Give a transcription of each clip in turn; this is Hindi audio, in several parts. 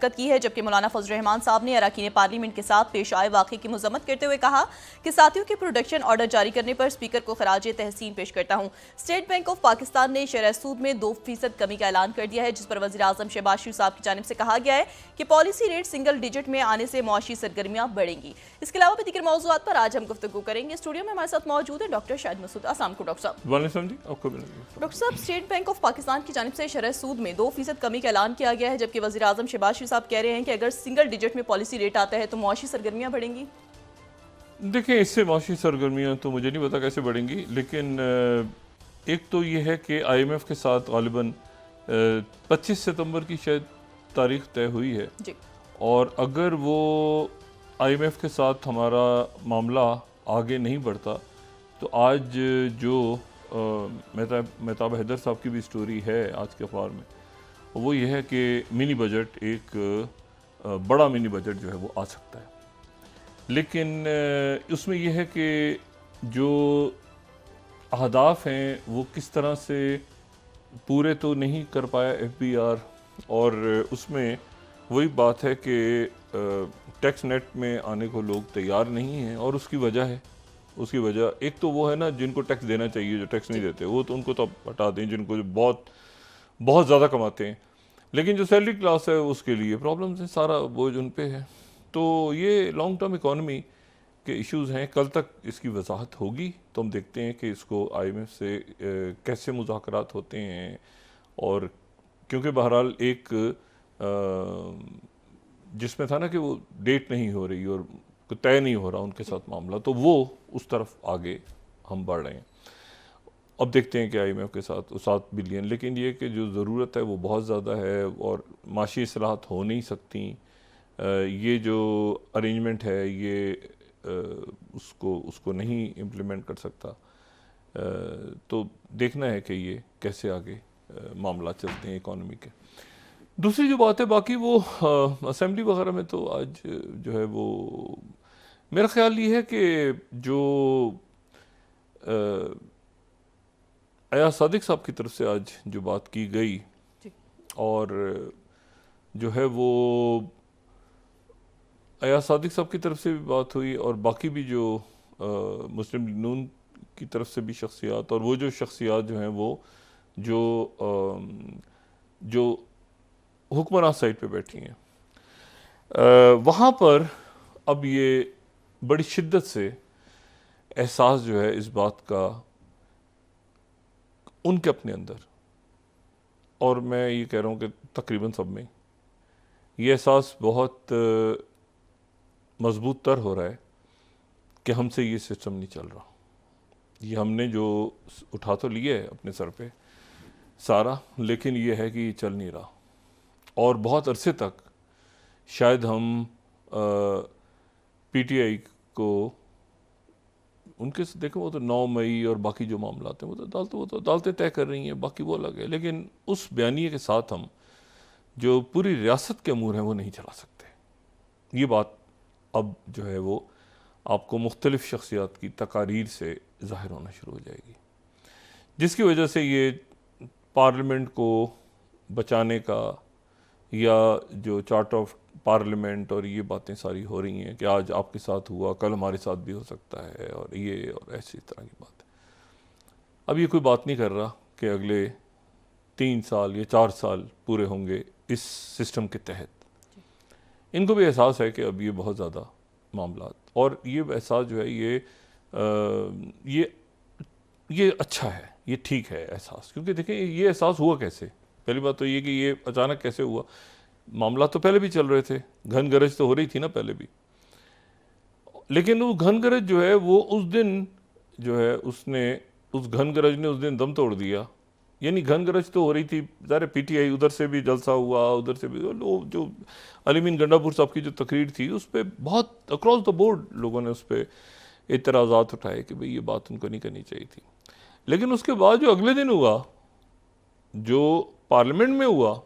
शिरकत की है, जबकि मौलाना फजल रहमान साहब ने अरकान पार्लियामेंट के साथ पेश आए वाक़े की मजम्मत करते हुए कहा कि साथियों के प्रोडक्शन ऑर्डर जारी करने पर स्पीकर को खराज तहसीन पेश करता हूँ। स्टेट बैंक ऑफ पाकिस्तान ने शरह सूद में 2% कमी का ऐलान कर दिया है, जिस पर वज़ीर आज़म शहबाज शरीफ साहब की जानिब से कहा गया है कि पॉलिसी रेट सिंगल डिजिट में आने से मुआशी सरगर्मियां बढ़ेंगी। इसके अलावा भी दीगर मौज़ूआत पर आज हम गुफ्तगू करेंगे। स्टूडियो में हमारे साथ मौजूद है डॉक्टर शाहिद मसूद। अस्सलाम वालेकुम डॉक्टर साहब। डॉक्टर साहब, स्टेट बैंक ऑफ पाकिस्तान की जानिब से शरह सूद में 2% कमी का ऐलान किया गया है, जबकि वज़ीर आज़म शहबाज शरीफ साहब कह रहे हैं कि अगर सिंगल डिजिट में पॉलिसी रेट आता है तो मुआशी सरगर्मियां बढ़ेंगी। देखिए, इससे मुआशी सरगर्मियाँ तो मुझे नहीं पता कैसे बढ़ेंगी, लेकिन एक तो ये है कि IMF के साथ गालिबन 25 सितंबर की शायद तारीख तय हुई है जी। और अगर वो IMF के साथ हमारा मामला आगे नहीं बढ़ता तो आज जो मेहताब हैदर साहब की भी स्टोरी है आज के अखबार में, वो ये है कि मिनी बजट, एक बड़ा मिनी बजट जो है वो आ सकता है। लेकिन उसमें यह है कि जो अहदाफ हैं वो किस तरह से पूरे तो नहीं कर पाया FBR, और उसमें वही बात है कि टैक्स नेट में आने को लोग तैयार नहीं हैं, और उसकी वजह एक तो वो है ना, जिनको टैक्स देना चाहिए जो टैक्स नहीं देते, वो तो उनको तो हटा दें, जिनको जो बहुत बहुत ज़्यादा कमाते हैं, लेकिन जो सैलरी क्लास है उसके लिए प्रॉब्लम्स हैं, सारा बोझ उन पे है। तो ये लॉन्ग टर्म इकॉनमी के इश्यूज़ हैं। कल तक इसकी वजाहत होगी तो हम देखते हैं कि इसको IMF से कैसे मुज़ाकरात होते हैं, और क्योंकि बहरहाल एक जिसमें था ना कि वो डेट नहीं हो रही और तय नहीं हो रहा उनके साथ मामला, तो वो उस तरफ आगे हम बढ़ रहे हैं। अब देखते हैं कि IMF के साथ 7 बिलियन, लेकिन ये कि जो ज़रूरत है वो बहुत ज़्यादा है और माशी इस्लाहत हो नहीं सकती। ये जो अरेंजमेंट है ये उसको नहीं इम्प्लीमेंट कर सकता। तो देखना है कि ये कैसे आगे मामला चलते हैं इकॉनमी के। दूसरी जो बात है, बाकी वो असेंबली वगैरह में तो आज जो है वो मेरा ख्याल ये है कि जो अयाज सादिक साहब की तरफ से आज जो बात की गई, और जो है वो अयाज सादिक साहब की तरफ से भी बात हुई, और बाकी भी जो मुस्लिम लीग नून की तरफ से भी शख्सियात, और वो जो शख्सियात जो हैं वो जो हुक्मरान साइड पे बैठी हैं, वहाँ पर अब ये बड़ी शिद्दत से एहसास जो है इस बात का उनके अपने अंदर, और मैं ये कह रहा हूँ कि तकरीबन सब में ये एहसास बहुत मजबूत तर हो रहा है कि हमसे ये सिस्टम नहीं चल रहा। ये हमने जो उठा तो लिया है अपने सर पे सारा, लेकिन ये है कि ये चल नहीं रहा, और बहुत अरसे तक शायद हम PTI को उनके से देखें, वो तो 9 मई और बाकी जो मामला हैं वो तो अदालतें तय कर रही हैं, बाकी वो अलग है, लेकिन उस बयानिए के साथ हम जो पूरी रियासत के अमूर हैं वो नहीं चला सकते। ये बात अब जो है वो आपको मुख्तलिफ शख्सियात की तकारीर से ज़ाहिर होना शुरू हो जाएगी, जिसकी वजह से ये पार्लियामेंट को बचाने का, या जो चार्ट ऑफ पार्लियामेंट और ये बातें सारी हो रही हैं कि आज आपके साथ हुआ कल हमारे साथ भी हो सकता है, और ये और ऐसी तरह की बात। अब ये कोई बात नहीं कर रहा कि अगले 3 साल या 4 साल पूरे होंगे इस सिस्टम के तहत। इनको भी एहसास है कि अब ये बहुत ज़्यादा मामला, और ये एहसास जो है ये अच्छा है, ये ठीक है एहसास। क्योंकि देखें, ये एहसास हुआ कैसे? पहली बात तो ये कि ये अचानक कैसे हुआ। मामला तो पहले भी चल रहे थे, घन गरज तो हो रही थी ना पहले भी, लेकिन वो घन गरज जो है वो उस दिन जो है उस घन गरज ने उस दिन दम तोड़ दिया। यानी घन गरज तो हो रही थी, ज़ाहिर PTI उधर से भी जलसा हुआ, उधर से भी लोग, जो अलीमीन गंडापुर साहब की जो तकरीर थी उस पर बहुत अक्रॉस द बोर्ड लोगों ने उस पर एतराज़ात उठाए कि भाई ये बात उनको नहीं करनी चाहिए थी। लेकिन उसके बाद जो अगले दिन हुआ, जो पार्लियामेंट में हुआ,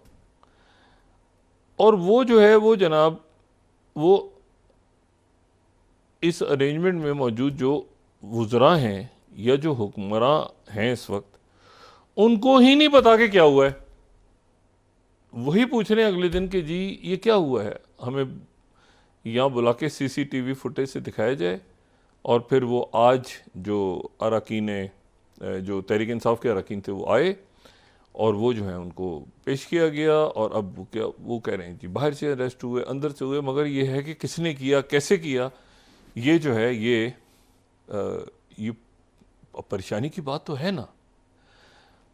और वो जो है वो जनाब वो इस अरेंजमेंट में मौजूद जो वुज़रा हैं या जो हुक्मरान हैं इस वक्त, उनको ही नहीं पता कि क्या हुआ है। वही पूछ रहे हैं अगले दिन कि जी ये क्या हुआ है, हमें यहाँ बुला के सीसीटीवी फुटेज से दिखाया जाए। और फिर वो आज जो अरकान जो तहरीक इंसाफ के अरकान थे वो आए और वो जो है उनको पेश किया गया। और अब वो क्या वो कह रहे हैं जी बाहर से अरेस्ट हुए, अंदर से हुए, मगर ये है कि किसने किया, कैसे किया, ये जो है ये परेशानी की बात तो है ना।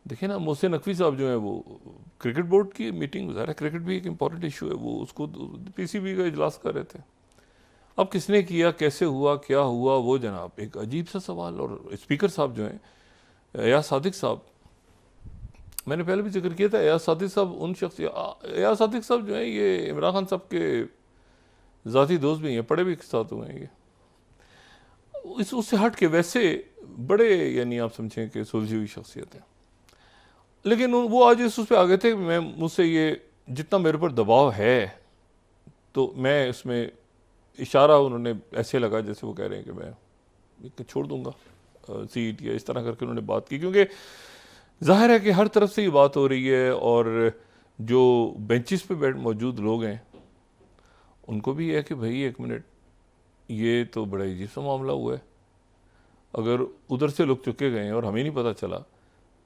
देखिए ना, मोहसिन नकवी साहब जो है वो क्रिकेट बोर्ड की मीटिंग, ज़ाहिर है क्रिकेट भी एक इम्पॉर्टेंट इशू है, वो उसको पीसीबी का इजलास कर रहे थे। अब किसने किया, कैसे हुआ, क्या हुआ, वो जनाब एक अजीब सा सवाल। और स्पीकर साहब जो हैं एयाज सादिक साहब, मैंने पहले भी जिक्र किया था, एयाज सादिक साहब उन शख्स, एयाज सादिक साहब जो हैं ये इमरान खान साहब के ज़ाती दोस्त भी हैं, पढ़े भी एक साथ हुए हैं ये। उससे हट के वैसे बड़े यानी आप समझें कि सुलझी हुई शख्सियत है। लेकिन वो आज इस उस पर आ गए थे, मैं मुझसे ये जितना मेरे पर दबाव है तो मैं उसमें इशारा उन्होंने ऐसे लगा जैसे वो कह रहे हैं कि मैं छोड़ दूंगा सीट या इस तरह करके उन्होंने बात की। क्योंकि जाहिर है कि हर तरफ से ये बात हो रही है और जो बेंचेस पे बैठ मौजूद लोग हैं उनको भी है कि भाई एक मिनट, ये तो बड़ा अजीब सा मामला हुआ है। अगर उधर से लोग चुके गए हैं और हमें नहीं पता चला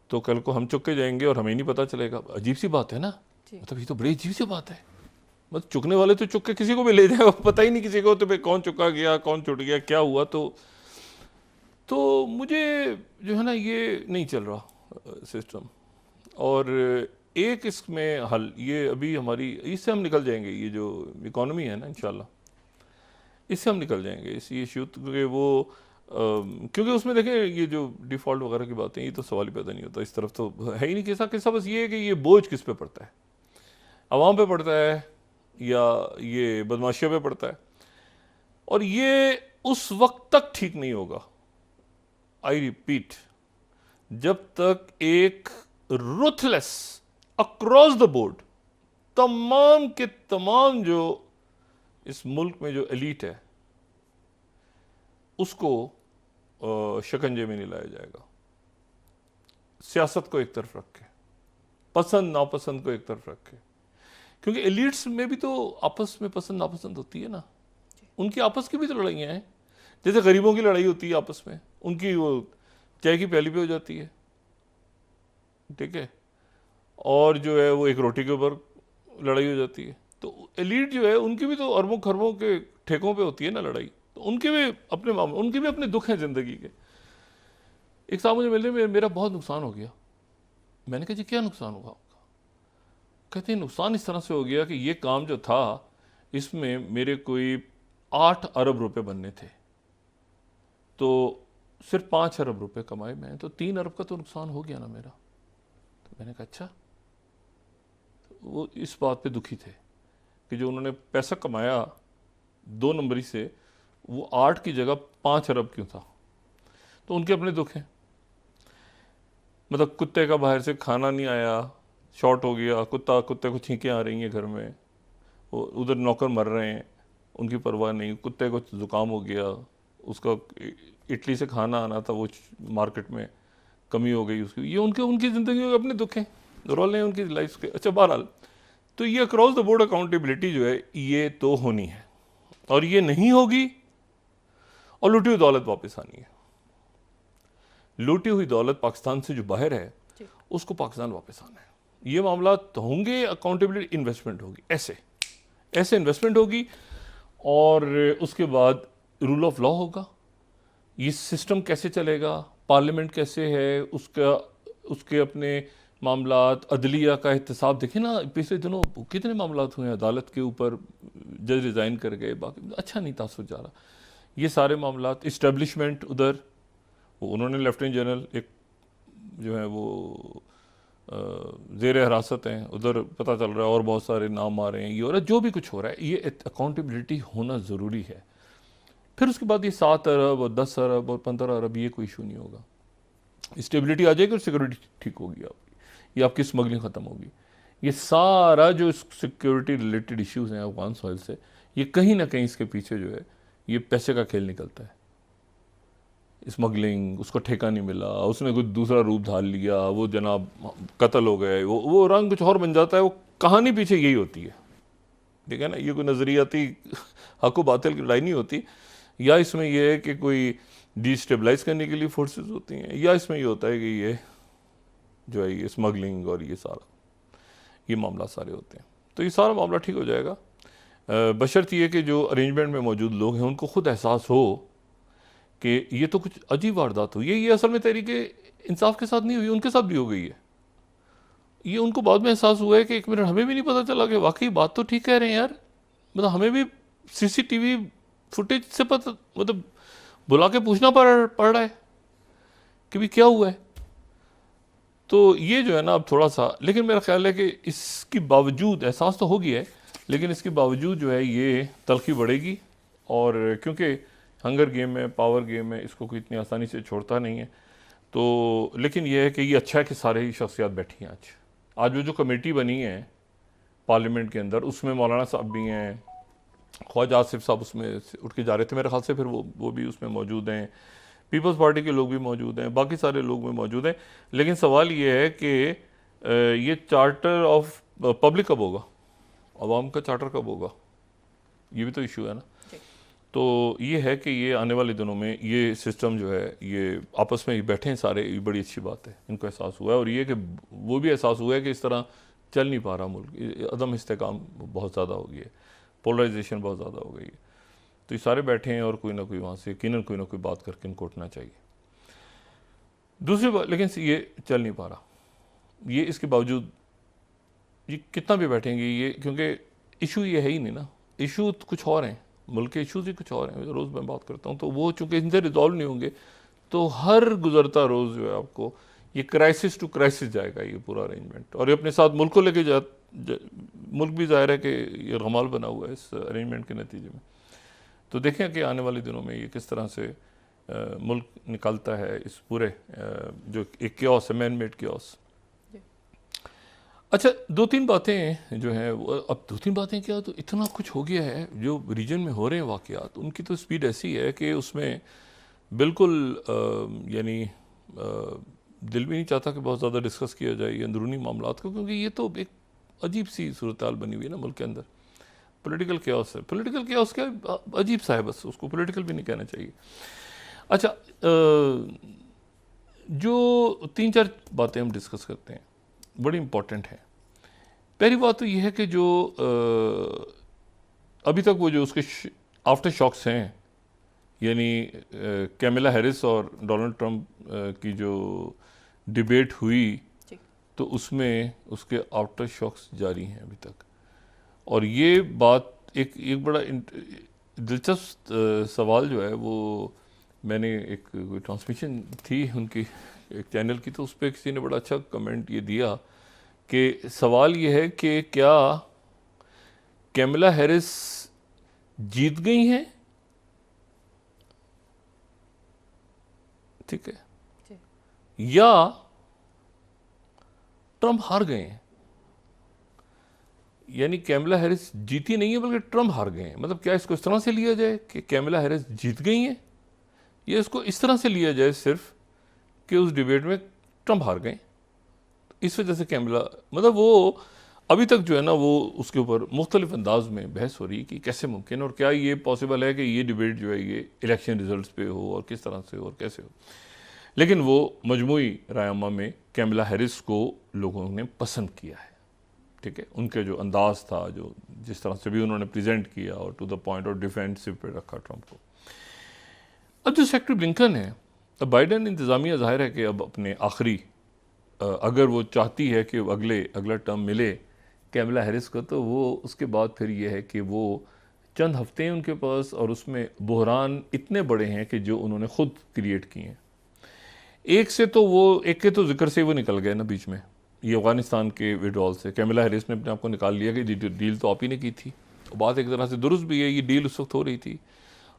तो कल को हम चुके जाएंगे और हमें नहीं पता चलेगा। अजीब सी बात है ना, मतलब ये तो बड़ी अजीब सी बात है। मतलब चुकने वाले तो चुक के किसी को भी ले जाएगा, पता ही नहीं किसी को तो भाई कौन चुका गया, कौन छुट गया, क्या हुआ। तो मुझे जो है ना ये नहीं चल रहा सिस्टम। और एक इसमें हल ये अभी हमारी, इससे हम निकल जाएंगे, ये जो इकॉनमी है ना इंशाल्लाह इससे हम निकल जाएंगे इस इशू के। वो क्योंकि उसमें देखें ये जो डिफ़ॉल्ट वगैरह की बातें, ये तो सवाल ही पैदा नहीं होता, इस तरफ तो है ही नहीं किस्सा। किस्सा बस ये है कि ये बोझ किस पे पड़ता है, आवाम पे पड़ता है या ये बदमाशियों पे पड़ता है। और ये उस वक्त तक ठीक नहीं होगा, आई रिपीट, जब तक एक रुथलेस अक्रॉस द बोर्ड तमाम के तमाम जो इस मुल्क में जो एलीट है उसको शिकंजे में नहीं लाया जाएगा। सियासत को एक तरफ रख के, पसंद नापसंद को एक तरफ रख के, क्योंकि एलिट्स में भी तो आपस में पसंद नापसंद होती है ना, उनकी आपस की भी तो लड़ाइयाँ हैं। जैसे गरीबों की लड़ाई होती है आपस में, उनकी वो चाय की प्याली पे हो जाती है, ठीक है, और जो है वो एक रोटी के ऊपर लड़ाई हो जाती है। तो एलीट जो है उनकी भी तो अरबों खरबों के ठेकों पे होती है ना लड़ाई। तो उनके भी अपने मामले, उनके भी अपने दुख हैं ज़िंदगी के। एक साहब मुझे मिलने में, मेरा बहुत नुकसान हो गया। मैंने कहा जी क्या नुकसान हुआ आपका? कहते हैं नुकसान इस तरह से हो गया कि ये काम जो था इसमें मेरे कोई 8 अरब रुपए बनने थे, तो सिर्फ 5 अरब रुपए कमाए मैं, तो 3 अरब का तो नुकसान हो गया ना मेरा। तो मैंने कहा अच्छा। तो वो इस बात पे दुखी थे कि जो उन्होंने पैसा कमाया 2 नंबरी से, वो 8 की जगह 5 अरब क्यों था। तो उनके अपने दुख हैं। मतलब कुत्ते का बाहर से खाना नहीं आया, शॉर्ट हो गया कुत्ते को छींकें आ रही हैं घर में, वो उधर नौकर मर रहे हैं, उनकी परवाह नहीं। कुत्ते को ज़ुकाम हो गया, उसका इटली से खाना आना था, वो मार्केट में कमी हो गई उसकी। ये उनकी ज़िंदगी के अपने दुख हैं, रोल हैं उनकी लाइफ के। अच्छा बहरहाल, तो ये अक्रॉस द बोर्ड अकाउंटेबिलिटी जो है ये तो होनी है, और ये नहीं होगी और लूटी हुई दौलत वापस आनी है। लूटी हुई दौलत पाकिस्तान से जो बाहर है उसको पाकिस्तान वापस आना है। ये मामला तो होंगे, अकाउंटेबिलिटी, इन्वेस्टमेंट होगी, ऐसे इन्वेस्टमेंट होगी, और उसके बाद रूल ऑफ लॉ होगा। ये सिस्टम कैसे चलेगा, पार्लियामेंट कैसे है, उसके अपने मामलात, अदलिया का एहतसाब। देखें ना पिछले दिनों कितने मामलात हुए हैं अदालत के ऊपर, जज रिज़ाइन कर गए, बाकी अच्छा नहीं तासुर जा रहा। ये सारे मामलात, इस्टेब्लिशमेंट उधर, वो उन्होंने लेफ्टिनेंट जनरल एक जो है वो ज़ेर हिरासत हैं, उधर पता चल रहा है, और बहुत सारे नाम आ रहे हैं, ये हो रहा है, जो भी कुछ हो रहा है, ये अकाउंटेबिलिटी होना ज़रूरी है। फिर उसके बाद ये 7 अरब और 10 अरब और 15 अरब ये कोई इशू नहीं होगा। स्टेबिलिटी आ जाएगी और सिक्योरिटी ठीक होगी आपकी, ये आपकी स्मगलिंग ख़त्म होगी। ये सारा जो सिक्योरिटी रिलेटेड इश्यूज़ हैं अफगान सॉइल से, ये कहीं ना कहीं इसके पीछे जो है ये पैसे का खेल निकलता है। स्मगलिंग, उसको ठेका नहीं मिला, उसने कुछ दूसरा रूप धार लिया, वो जनाब कत्ल हो गए, वो रंग कुछ और बन जाता है। वो कहानी पीछे यही होती है, ठीक है ना। ये कोई नज़रियाती हक व बातिल की लड़ाई नहीं होती, या इसमें यह है कि कोई डिस्टेबलाइज करने के लिए फोर्सेस होती हैं, या इसमें ये होता है कि ये जो है ये स्मगलिंग और ये मामला सारे होते हैं। तो ये सारा मामला ठीक हो जाएगा, बशर्त ये कि जो अरेंजमेंट में मौजूद लोग हैं उनको खुद एहसास हो कि ये तो कुछ अजीब वारदात हुई है। ये असल में तहरीक इंसाफ के साथ नहीं हुई, उनके साथ भी हो गई है। ये उनको बाद में एहसास हुआ है कि एक मिनट, हमें भी नहीं पता चला कि वाकई बात तो ठीक कह रहे हैं यार, मतलब हमें भी सीसीटीवी फुटेज से पता, मतलब बुला के पूछना पड़ रहा है कि भी क्या हुआ है। तो ये जो है ना अब थोड़ा सा, लेकिन मेरा ख्याल है कि इसके बावजूद एहसास तो हो गया है, लेकिन इसके बावजूद जो है ये तलखी बढ़ेगी। और क्योंकि हंगर गेम है, पावर गेम है, इसको कोई इतनी आसानी से छोड़ता नहीं है। तो लेकिन यह है कि ये अच्छा है कि सारे ही शख्सियात बैठी हैं आज वो जो कमेटी बनी है पार्लियामेंट के अंदर, उसमें मौलाना साहब भी हैं, ख्वाजा आसिफ साहब उसमें उठ के जा रहे थे मेरे ख्याल से, फिर वो भी उसमें मौजूद हैं, पीपल्स पार्टी के लोग भी मौजूद हैं, बाकी सारे लोग भी मौजूद हैं। लेकिन सवाल ये है कि ये चार्टर ऑफ पब्लिक कब होगा, अवाम का चार्टर कब होगा, ये भी तो इशू है ना। तो ये है कि ये आने वाले दिनों में ये सिस्टम जो है ये आपस में बैठे हैं सारे, ये बड़ी अच्छी बात है, इनको एहसास हुआ है। और ये कि वो भी एहसास हुआ है कि इस तरह चल नहीं पा रहा मुल्क, अदम इस्तेकाम बहुत ज़्यादा हो गई है, पोलराइजेशन बहुत ज़्यादा हो गई है। तो ये सारे बैठे हैं और कोई ना कोई वहाँ से यकीनन कोई ना कोई बात करके इनको उठना चाहिए। दूसरी बात, लेकिन ये चल नहीं पा रहा, ये इसके बावजूद ये कितना भी बैठेंगे ये, क्योंकि इशू ये है ही नहीं ना, इशू कुछ और हैं, मुल्क के इशूज़ ही कुछ और हैं। रोज़ मैं बात करता हूँ तो वो चूँकि इनसे रिजॉल्व नहीं होंगे तो हर गुजरता रोज़ जो है आपको ये क्राइसिस टू क्राइसिस जाएगा ये पूरा अरेंजमेंट। और ये अपने साथ मुल्क को लेके मुल्क भी ज़ाहिर है कि ये रमाल बना हुआ है इस अरेंजमेंट के नतीजे में। तो देखें कि आने वाले दिनों में ये किस तरह से मुल्क निकलता है इस पूरे जो एक क्योस है, मैन मेड क्योस। अच्छा, दो तीन बातें जो हैं, अब दो तीन बातें क्या, तो इतना कुछ हो गया है जो रीजन में हो रहे हैं वाक़यात, उनकी तो स्पीड ऐसी है कि उसमें बिल्कुल यानी दिल भी नहीं चाहता कि बहुत ज़्यादा डिस्कस किया जाए ये अंदरूनी मामलात को, क्योंकि ये तो एक अजीब सी सूरत हाल बनी हुई है ना मुल्क के अंदर। पॉलिटिकल क्योस है, पॉलिटिकल क्योस क्या अजीब सा है, बस उसको पॉलिटिकल भी नहीं कहना चाहिए। अच्छा, जो तीन चार बातें हम डिस्कस करते हैं बड़ी इम्पॉर्टेंट है। पहली बात तो यह है कि जो अभी तक वो जो उसके आफ्टर शॉक्स हैं, यानी कैमिला हैरिस और डोनाल्ड ट्रंप की जो डिबेट हुई, तो उसमें उसके आफ्टर शॉक्स जारी हैं अभी तक। और ये बात एक बड़ा दिलचस्प सवाल जो है वो मैंने एक कोई ट्रांसमिशन थी उनकी एक चैनल की, तो उस पर किसी ने बड़ा अच्छा कमेंट ये दिया कि सवाल ये है कि क्या कैमिला हैरिस जीत गई हैं, ठीक है, या ट्रंप हार गए हैं। यानी कैमिला हैरिस जीती नहीं है बल्कि ट्रंप हार गए हैं। मतलब क्या इसको इस तरह से लिया जाए कि कैमिला हैरिस जीत गई हैं, या इसको इस तरह से लिया जाए सिर्फ कि उस डिबेट में ट्रंप हार गए, इस वजह से कैमिला, मतलब वो अभी तक जो है ना वो उसके ऊपर मुख्तलिफ अंदाज में बहस हो रही है कि कैसे मुमकिन और क्या ये पॉसिबल है कि ये डिबेट जो है ये इलेक्शन रिजल्ट्स पे हो और किस तरह से हो और कैसे हो। लेकिन वो मजमूई रायमा में कैमिला हैरिस को लोगों ने पसंद किया है, ठीक है। उनके जो अंदाज था, जो जिस तरह से भी उन्होंने प्रेजेंट किया और टू द पॉइंट और डिफेंसिव पे रखा ट्रंप को। अब जो सेक्रेटरी ब्लिंकन है, अब बाइडेन इंतज़ामिया ज़ाहिर है कि अब अपने आखिरी, अगर वो चाहती है कि अगला टर्म मिले कैमिला हैरिस को, तो वो उसके बाद फिर ये है कि वो चंद हफ्ते हैं उनके पास, और उसमें बहरान इतने बड़े हैं कि जो उन्होंने ख़ुद क्रिएट किए हैं। एक के तो जिक्र से वो निकल गए ना बीच में, ये अफ़गानिस्तान के विड्रॉल से कैमिला हैरिस ने अपने आप को निकाल लिया कि डील तो आप ही ने की थी। बात एक तरह से दुरुस्त भी है, ये डील उस वक्त हो रही थी,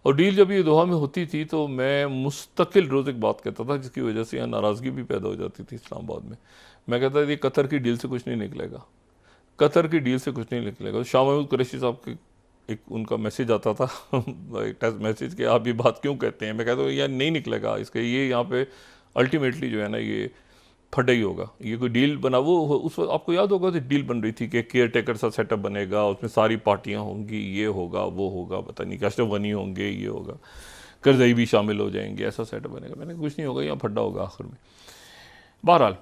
और डील जब ये दोहा में होती थी तो मैं मुस्तकिल रोज़ एक बात कहता था जिसकी वजह से यहाँ नाराज़गी भी पैदा हो जाती थी इस्लामाबाद में। मैं कहता था ये कतर की डील से कुछ नहीं निकलेगा, कतर की डील से कुछ नहीं निकलेगा। शाह महमूद कुरैशी साहब के एक उनका मैसेज आता था एक टेक्स्ट मैसेज कि आप ये बात क्यों कहते हैं। मैं कहता हूँ यार नहीं निकलेगा इसका, ये यहाँ पे अल्टीमेटली जो है ना ये फटा ही होगा। ये कोई डील बना, वो उस वक्त आपको याद होगा तो डील बन रही थी कि केयर टेकर सा सेटअप बनेगा, उसमें सारी पार्टियाँ होंगी, ये होगा वो होगा, पता नहीं अशरफ गनी होंगे, ये होगा, करजई भी शामिल हो जाएंगे, ऐसा सेटअप बनेगा। मैंने कुछ नहीं होगा, यहाँ फटा होगा आखिर में। बहरहाल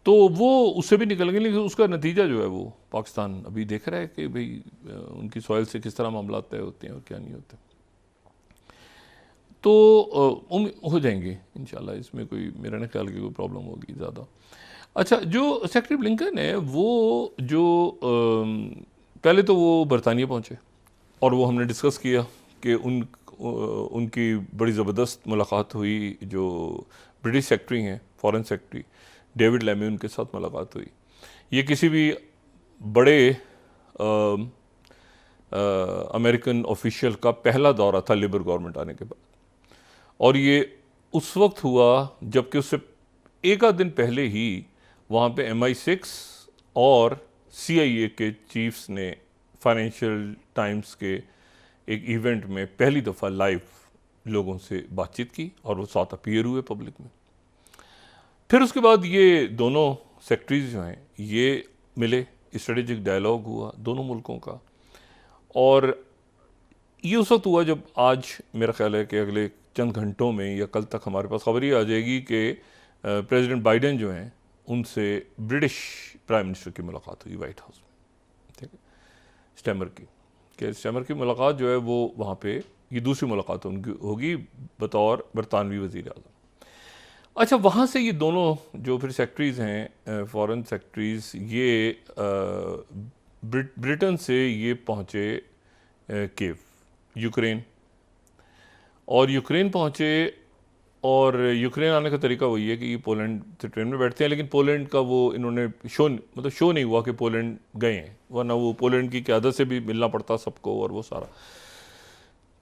तो वो उससे भी निकल गए, लेकिन उसका नतीजा जो है वो पाकिस्तान अभी देख रहा है कि भाई उनकी सॉइल से किस तरह मामला तय होते हैं और क्या नहीं होते। तो हो जाएंगे इंशाल्लाह, इसमें कोई मेरा नहीं ख्याल की कोई प्रॉब्लम होगी ज़्यादा। अच्छा, जो सेक्रेटरी ब्लिंकन है वो जो पहले तो वो बरतानिया पहुँचे और वो हमने डिस्कस किया कि उनकी बड़ी ज़बरदस्त मुलाकात हुई। जो ब्रिटिश सेक्रेटरी हैं, फॉरेन सेक्रेटरी डेविड लेमी, उनके साथ मुलाकात हुई। ये किसी भी बड़े अमेरिकन ऑफिशियल का पहला दौरा था लिबर गवर्नमेंट आने के बाद, और ये उस वक्त हुआ जबकि उससे एक आध दिन पहले ही वहाँ पे MI6 और CIA के चीफ्स ने फाइनेंशियल टाइम्स के एक इवेंट में पहली दफ़ा लाइव लोगों से बातचीत की और वो साथ अपीयर हुए पब्लिक में। फिर उसके बाद ये दोनों सेक्रेटरीज जो हैं ये मिले, स्ट्रेटेजिक डायलॉग हुआ दोनों मुल्कों का, और ये उस वक्त हुआ जब आज मेरा ख्याल है कि अगले चंद घंटों में या कल तक हमारे पास खबर ये आ जाएगी कि प्रेसिडेंट बाइडेन जो हैं उनसे ब्रिटिश प्राइम मिनिस्टर की मुलाकात हुई वाइट हाउस में, ठीक है, स्टैमर की मुलाकात जो है वो वहाँ पे ये दूसरी मुलाकात उनकी होगी बतौर बरतानवी वज़ीर आज़म। अच्छा, वहाँ से ये दोनों जो फिर सेक्रेटरीज़ हैं, फॉरेन सेक्रेटरीज़, ये ब्रिटेन से ये पहुँचे कीव, यूक्रेन, और यूक्रेन पहुँचे, और यूक्रेन आने का तरीका वही है कि ये पोलैंड से ट्रेन में बैठते हैं, लेकिन पोलैंड का वो इन्होंने शो नहीं हुआ कि पोलैंड गए हैं, वरना वो पोलैंड की क़यादत से भी मिलना पड़ता सबको और वो सारा।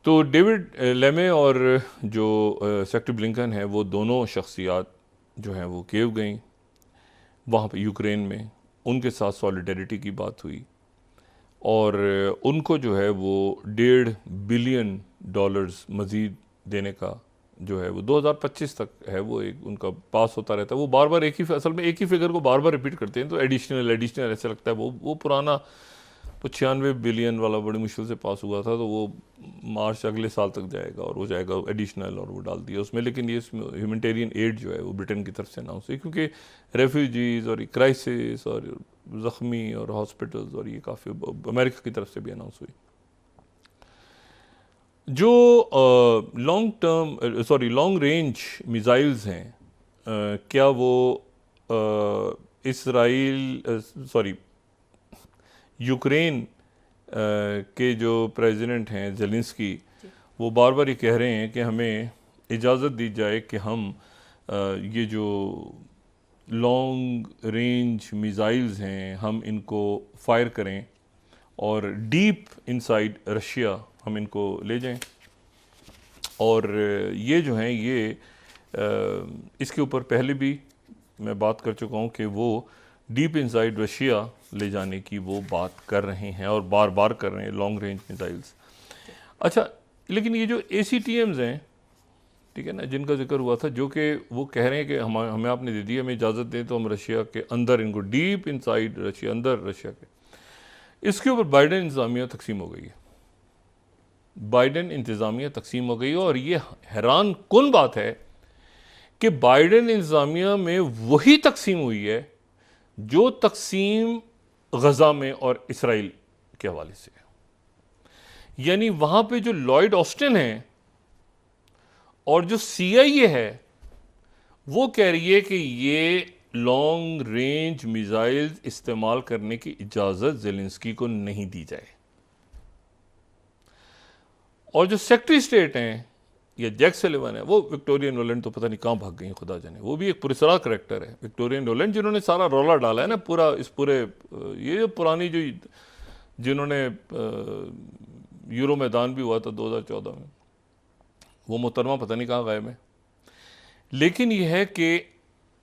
तो डेविड लेमे और जो सेक्रेटरी ब्लिंकन है वो दोनों शख्सियात जो हैं वो कीव गई, वहाँ पे यूक्रेन में उनके साथ सॉलिडेरिटी की बात हुई, और उनको जो है वो $1.5 बिलियन मज़ीद देने का जो है वो 2025 तक है, वो एक उनका पास होता रहता है। वो बार बार असल में एक ही फिगर को बार बार रिपीट करते हैं, तो एडिशनल ऐसा लगता है। वो पुराना 96 बिलियन वाला बड़ी मुश्किल से पास हुआ था, तो वो मार्च अगले साल तक जाएगा और वो जाएगा एडिशनल, और वो डाल दिया उसमें। लेकिन ये ह्यूमैनिटेरियन एड जो है वो ब्रिटेन की तरफ से अनाउंस हुई, क्योंकि रेफ्यूजीज़ और क्राइसिस और ज़ख्मी और हॉस्पिटल्स, और ये काफ़ी अमेरिका की तरफ से भी अनाउंस हुई। जो लॉन्ग रेंज मिसाइल्स हैं, क्या वो यूक्रेन के जो प्रेसिडेंट हैं ज़ेलेंस्की, वो बार बार ये कह रहे हैं कि हमें इजाज़त दी जाए कि हम ये जो लॉन्ग रेंज मिसाइल्स हैं हम इनको फायर करें और डीप इनसाइड रशिया हम इनको ले जाएं। और ये जो हैं ये इसके ऊपर पहले भी मैं बात कर चुका हूँ कि वो डीप इनसाइड रशिया ले जाने की वो बात कर रहे हैं और बार बार कर रहे हैं, लॉन्ग रेंज मिसाइल्स। अच्छा, लेकिन ये जो ACTMs हैं, ठीक है ना, जिनका जिक्र हुआ था, जो कि वो कह रहे हैं कि हमें आपने दे दी, हमें इजाज़त दें तो हम रशिया के अंदर इनको डीप इनसाइड रशिया, अंदर रशिया के, इसके ऊपर बाइडेन इंतज़ामिया तकसीम हो गई है। बाइडेन इंतज़ामिया तकसीम हो गई, और ये हैरान कुन बात है कि बाइडेन इंतज़ामिया में वही तकसीम हुई है जो तकसीम गज़ा में और इसराइल के हवाले से है। यानी वहाँ पे जो लॉयड ऑस्टिन है और जो CIA है वो कह रही है कि ये लॉन्ग रेंज मिसाइल्स इस्तेमाल करने की इजाज़त ज़ेलेंस्की को नहीं दी जाए। और जो सेक्रेटरी स्टेट हैं या जैक सलिवन है, वो विक्टोरिया नोलैंड तो पता नहीं कहाँ भाग गई, खुदा जाने। वो भी एक पुरस्कार करैक्टर है, विक्टोरिया नोलैंड, जिन्होंने सारा रौला डाला है ना पूरा, इस पूरे ये जो पुरानी जो जिन्होंने यूरो मैदान भी हुआ था 2014 में, वो मोहतरमा पता नहीं कहाँ गायब है। लेकिन ये है कि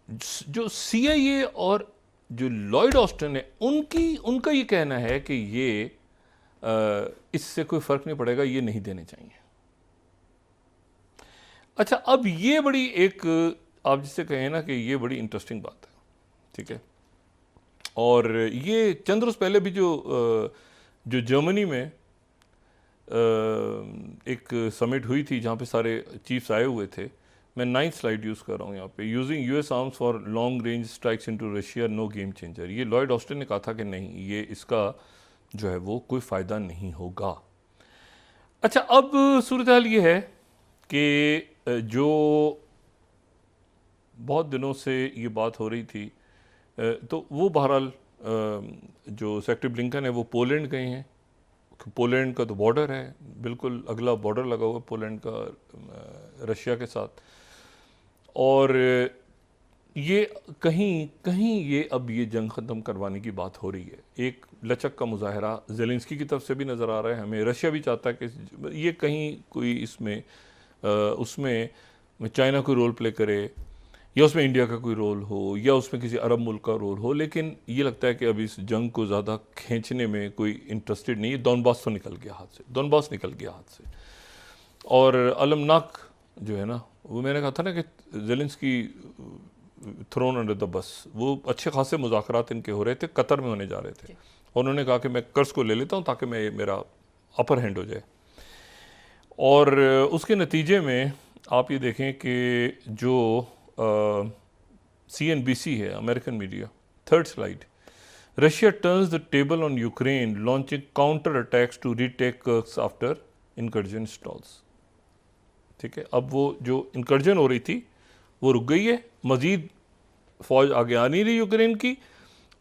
जो CIA और जो लॉयड ऑस्टिन है उनका ये कहना है कि ये इससे कोई फ़र्क नहीं पड़ेगा, ये नहीं देने चाहिए। अच्छा, अब ये बड़ी एक आप जिसे कहें ना कि ये बड़ी इंटरेस्टिंग बात है, ठीक है। और ये चंद रोज़ पहले भी जो जर्मनी में एक समिट हुई थी जहाँ पे सारे चीफ्स आए हुए थे। मैं 9th स्लाइड यूज़ कर रहा हूँ यहाँ पे। Using US arms for long range strikes into Russia, no game changer. ये लॉयड ऑस्टिन ने कहा था कि नहीं, ये इसका जो है वो कोई फ़ायदा नहीं होगा। अच्छा, अब सूरत हाल ये है कि जो बहुत दिनों से ये बात हो रही थी, तो वो बहरहाल जो सेक्रेटरी ब्लिंकन है वो पोलैंड गए हैं। पोलैंड का तो बॉर्डर है, बिल्कुल अगला बॉर्डर लगा हुआ है पोलैंड का रशिया के साथ। और ये कहीं ये अब ये जंग ख़त्म करवाने की बात हो रही है। एक लचक का मुजाहरा ज़ेलेंस्की की तरफ से भी नज़र आ रहा है हमें। रशिया भी चाहता है कि ये कहीं कोई इसमें उसमें चाइना कोई रोल प्ले करे, या उसमें इंडिया का कोई रोल हो, या उसमें किसी अरब मुल्क का रोल हो। लेकिन ये लगता है कि अभी इस जंग को ज़्यादा खींचने में कोई इंटरेस्टेड नहीं है। डॉनबास तो निकल गया हाथ से, डॉनबास निकल गया हाथ से। और अलमनाक जो है ना, वो मैंने कहा था ना कि Zelensky throne under the bus, वो अच्छे खासे मुज़ाकरात इनके हो रहे थे, कतर में होने जा रहे थे। और उन्होंने कहा कि मैं कर्ज को ले लेता हूँ ताकि मेरा अपर हैंड हो जाए। और उसके नतीजे में आप ये देखें कि जो CNBC है, American media, 3rd slide, Russia turns the table on Ukraine launching counter attacks to retake Kursk after incursion stalls. ठीक है, अब वो जो इनकर्जन हो रही थी वो रुक गई है, मज़ीद फौज आगे आ नहीं रही यूक्रेन की,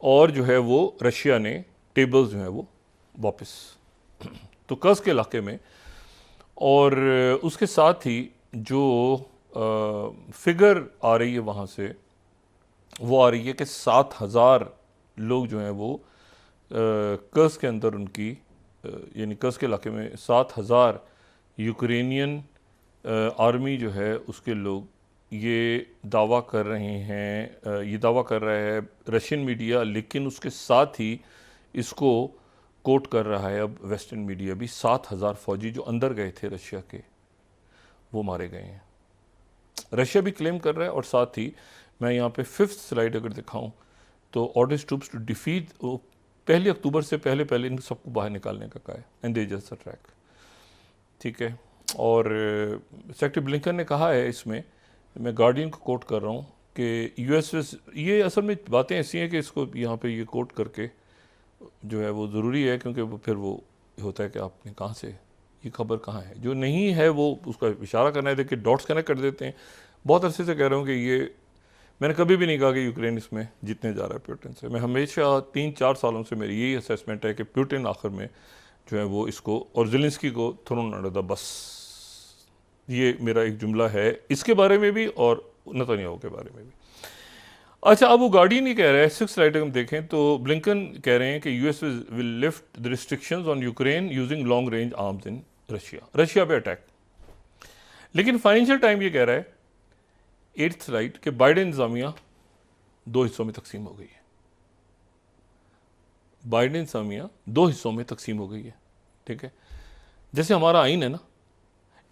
और जो है वो रशिया ने टेबल्स जो है वो वापस तो कर्स्क के इलाके में। और उसके साथ ही जो फिगर आ रही है वहाँ से, वो आ रही है कि 7,000 लोग जो हैं वो कर्स्क के अंदर उनकी यानी कर्स्क के इलाके में 7,000 यूक्रेनियन आर्मी जो है उसके लोग ये दावा कर रहे हैं, ये दावा कर रहा है रशियन मीडिया। लेकिन उसके साथ ही इसको कोट कर रहा है अब वेस्टर्न मीडिया भी, 7,000 फौजी जो अंदर गए थे रशिया के वो मारे गए हैं। रशिया भी क्लेम कर रहा है। और साथ ही मैं यहाँ पे 5th स्लाइड अगर दिखाऊं तो ऑर्डर्स ट्रूप्स टू डिफीट, 1 अक्टूबर से पहले इन सबको बाहर निकालने का कहा है, एंड दे जस्ट ट्रैक। ठीक है, और सेक्रेटरी ब्लिंकन ने कहा है इसमें, मैं गार्डियन को कोट कर रहा हूँ कि यूएस, ये असल में बातें ऐसी हैं कि इसको यहाँ पे ये कोट करके जो है वो ज़रूरी है, क्योंकि वो फिर वो होता है कि आपने कहाँ से ये खबर कहाँ है, जो नहीं है वो उसका इशारा करना है। देखिए डॉट्स कनेक्ट कर देते हैं। बहुत अरसे से कह रहा हूँ कि ये मैंने कभी भी नहीं कहा कि यूक्रेन इसमें जीतने जा रहा है प्यूटिन से। मैं हमेशा 3-4 सालों से मेरी यही असेसमेंट है कि प्यूटिन आखिर में जो है वो इसको और ज़ेलेंस्की को थ्रोन अंडर द बस, ये मेरा एक जुमला है इसके बारे में भी और नेतन्याहू के बारे में भी। अच्छा, अब वो गार्डियन ही कह रहा है, 6th स्लाइड हम देखें तो ब्लिंकन कह रहे हैं कि US will lift the restrictions on Ukraine using long range arms in Russia पे अटैक। लेकिन फाइनेंशियल टाइम ये कह रहा है 8th स्लाइड कि बाइडेन इंतजामिया 2 हिस्सों में तकसीम हो गई है। बाइडेन इंतजामिया 2 हिस्सों में तकसीम हो गई है। ठीक है, जैसे हमारा आइन है ना,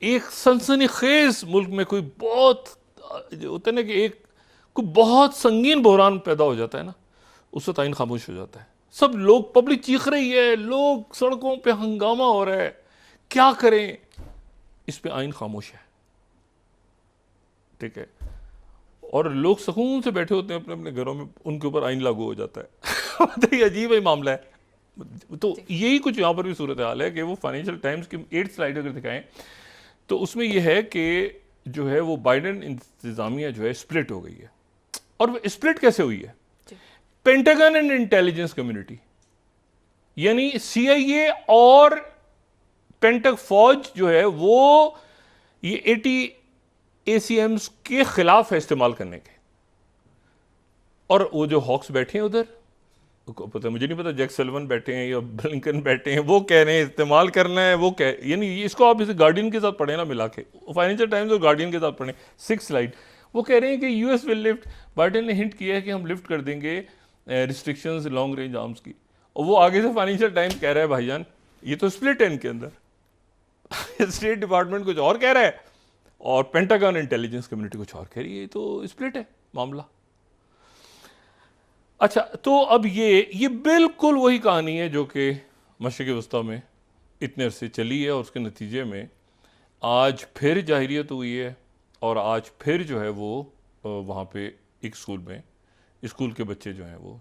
एक सनसनीखेज मुल्क में कोई बहुत होता है ना कि एक कोई बहुत संगीन बहरान पैदा हो जाता है ना, उस वक्त आइन खामोश हो जाता है। सब लोग, पब्लिक चीख रही है, लोग सड़कों पे हंगामा हो रहा है, क्या करें, इस पे आइन खामोश है। ठीक है, और लोग सुकून से बैठे होते हैं अपने अपने घरों में, उनके ऊपर आइन लागू हो जाता है। तो ये अजीब ही मामला है। तो यही कुछ यहाँ पर भी सूरत हाल है कि वो फाइनेंशियल टाइम्स की 8th स्लाइड अगर दिखाएं तो उसमें यह है कि जो है वो बाइडेन इंतजामिया जो है स्प्लिट हो गई है। और स्प्लिट कैसे हुई है? पेंटागन एंड इंटेलिजेंस कम्युनिटी, यानी CIA और पेंटक फौज जो है वो ये 80 ACMs के खिलाफ है इस्तेमाल करने के। और वो जो हॉक्स बैठे हैं उधर, पता मुझे नहीं पता, जैक सल्लिवन बैठे हैं या ब्लिंकन बैठे हैं, वो कह रहे हैं इस्तेमाल करना है। वो कह, यानी इसको आप इसे गार्डियन के साथ पढ़े ना मिला के, फाइनेंशियल टाइम्स और गार्डियन के साथ पढ़ें। 6th स्लाइड, वो कह रहे हैं कि यूएस विल लिफ्ट, बाइडेन ने हिंट किया है कि हम लिफ्ट कर देंगे रिस्ट्रिक्शंस लॉन्ग रेंज आर्म्स की। और वो आगे से फाइनेंशियल टाइम्स कह रहा है भाईजान ये तो स्प्लिट है इनके अंदर। स्टेट डिपार्टमेंट कुछ और कह रहा है और पेंटागन इंटेलिजेंस कम्युनिटी कुछ और कह रही है, ये तो स्प्लिट है मामला। अच्छा, तो अब ये बिल्कुल वही कहानी है जो कि मशरिक़ वस्ता में इतने अरसे चली है और उसके नतीजे में आज फिर जाहिरियत हुई है और आज फिर जो है वो वहाँ पे एक स्कूल में, स्कूल के बच्चे जो हैं वो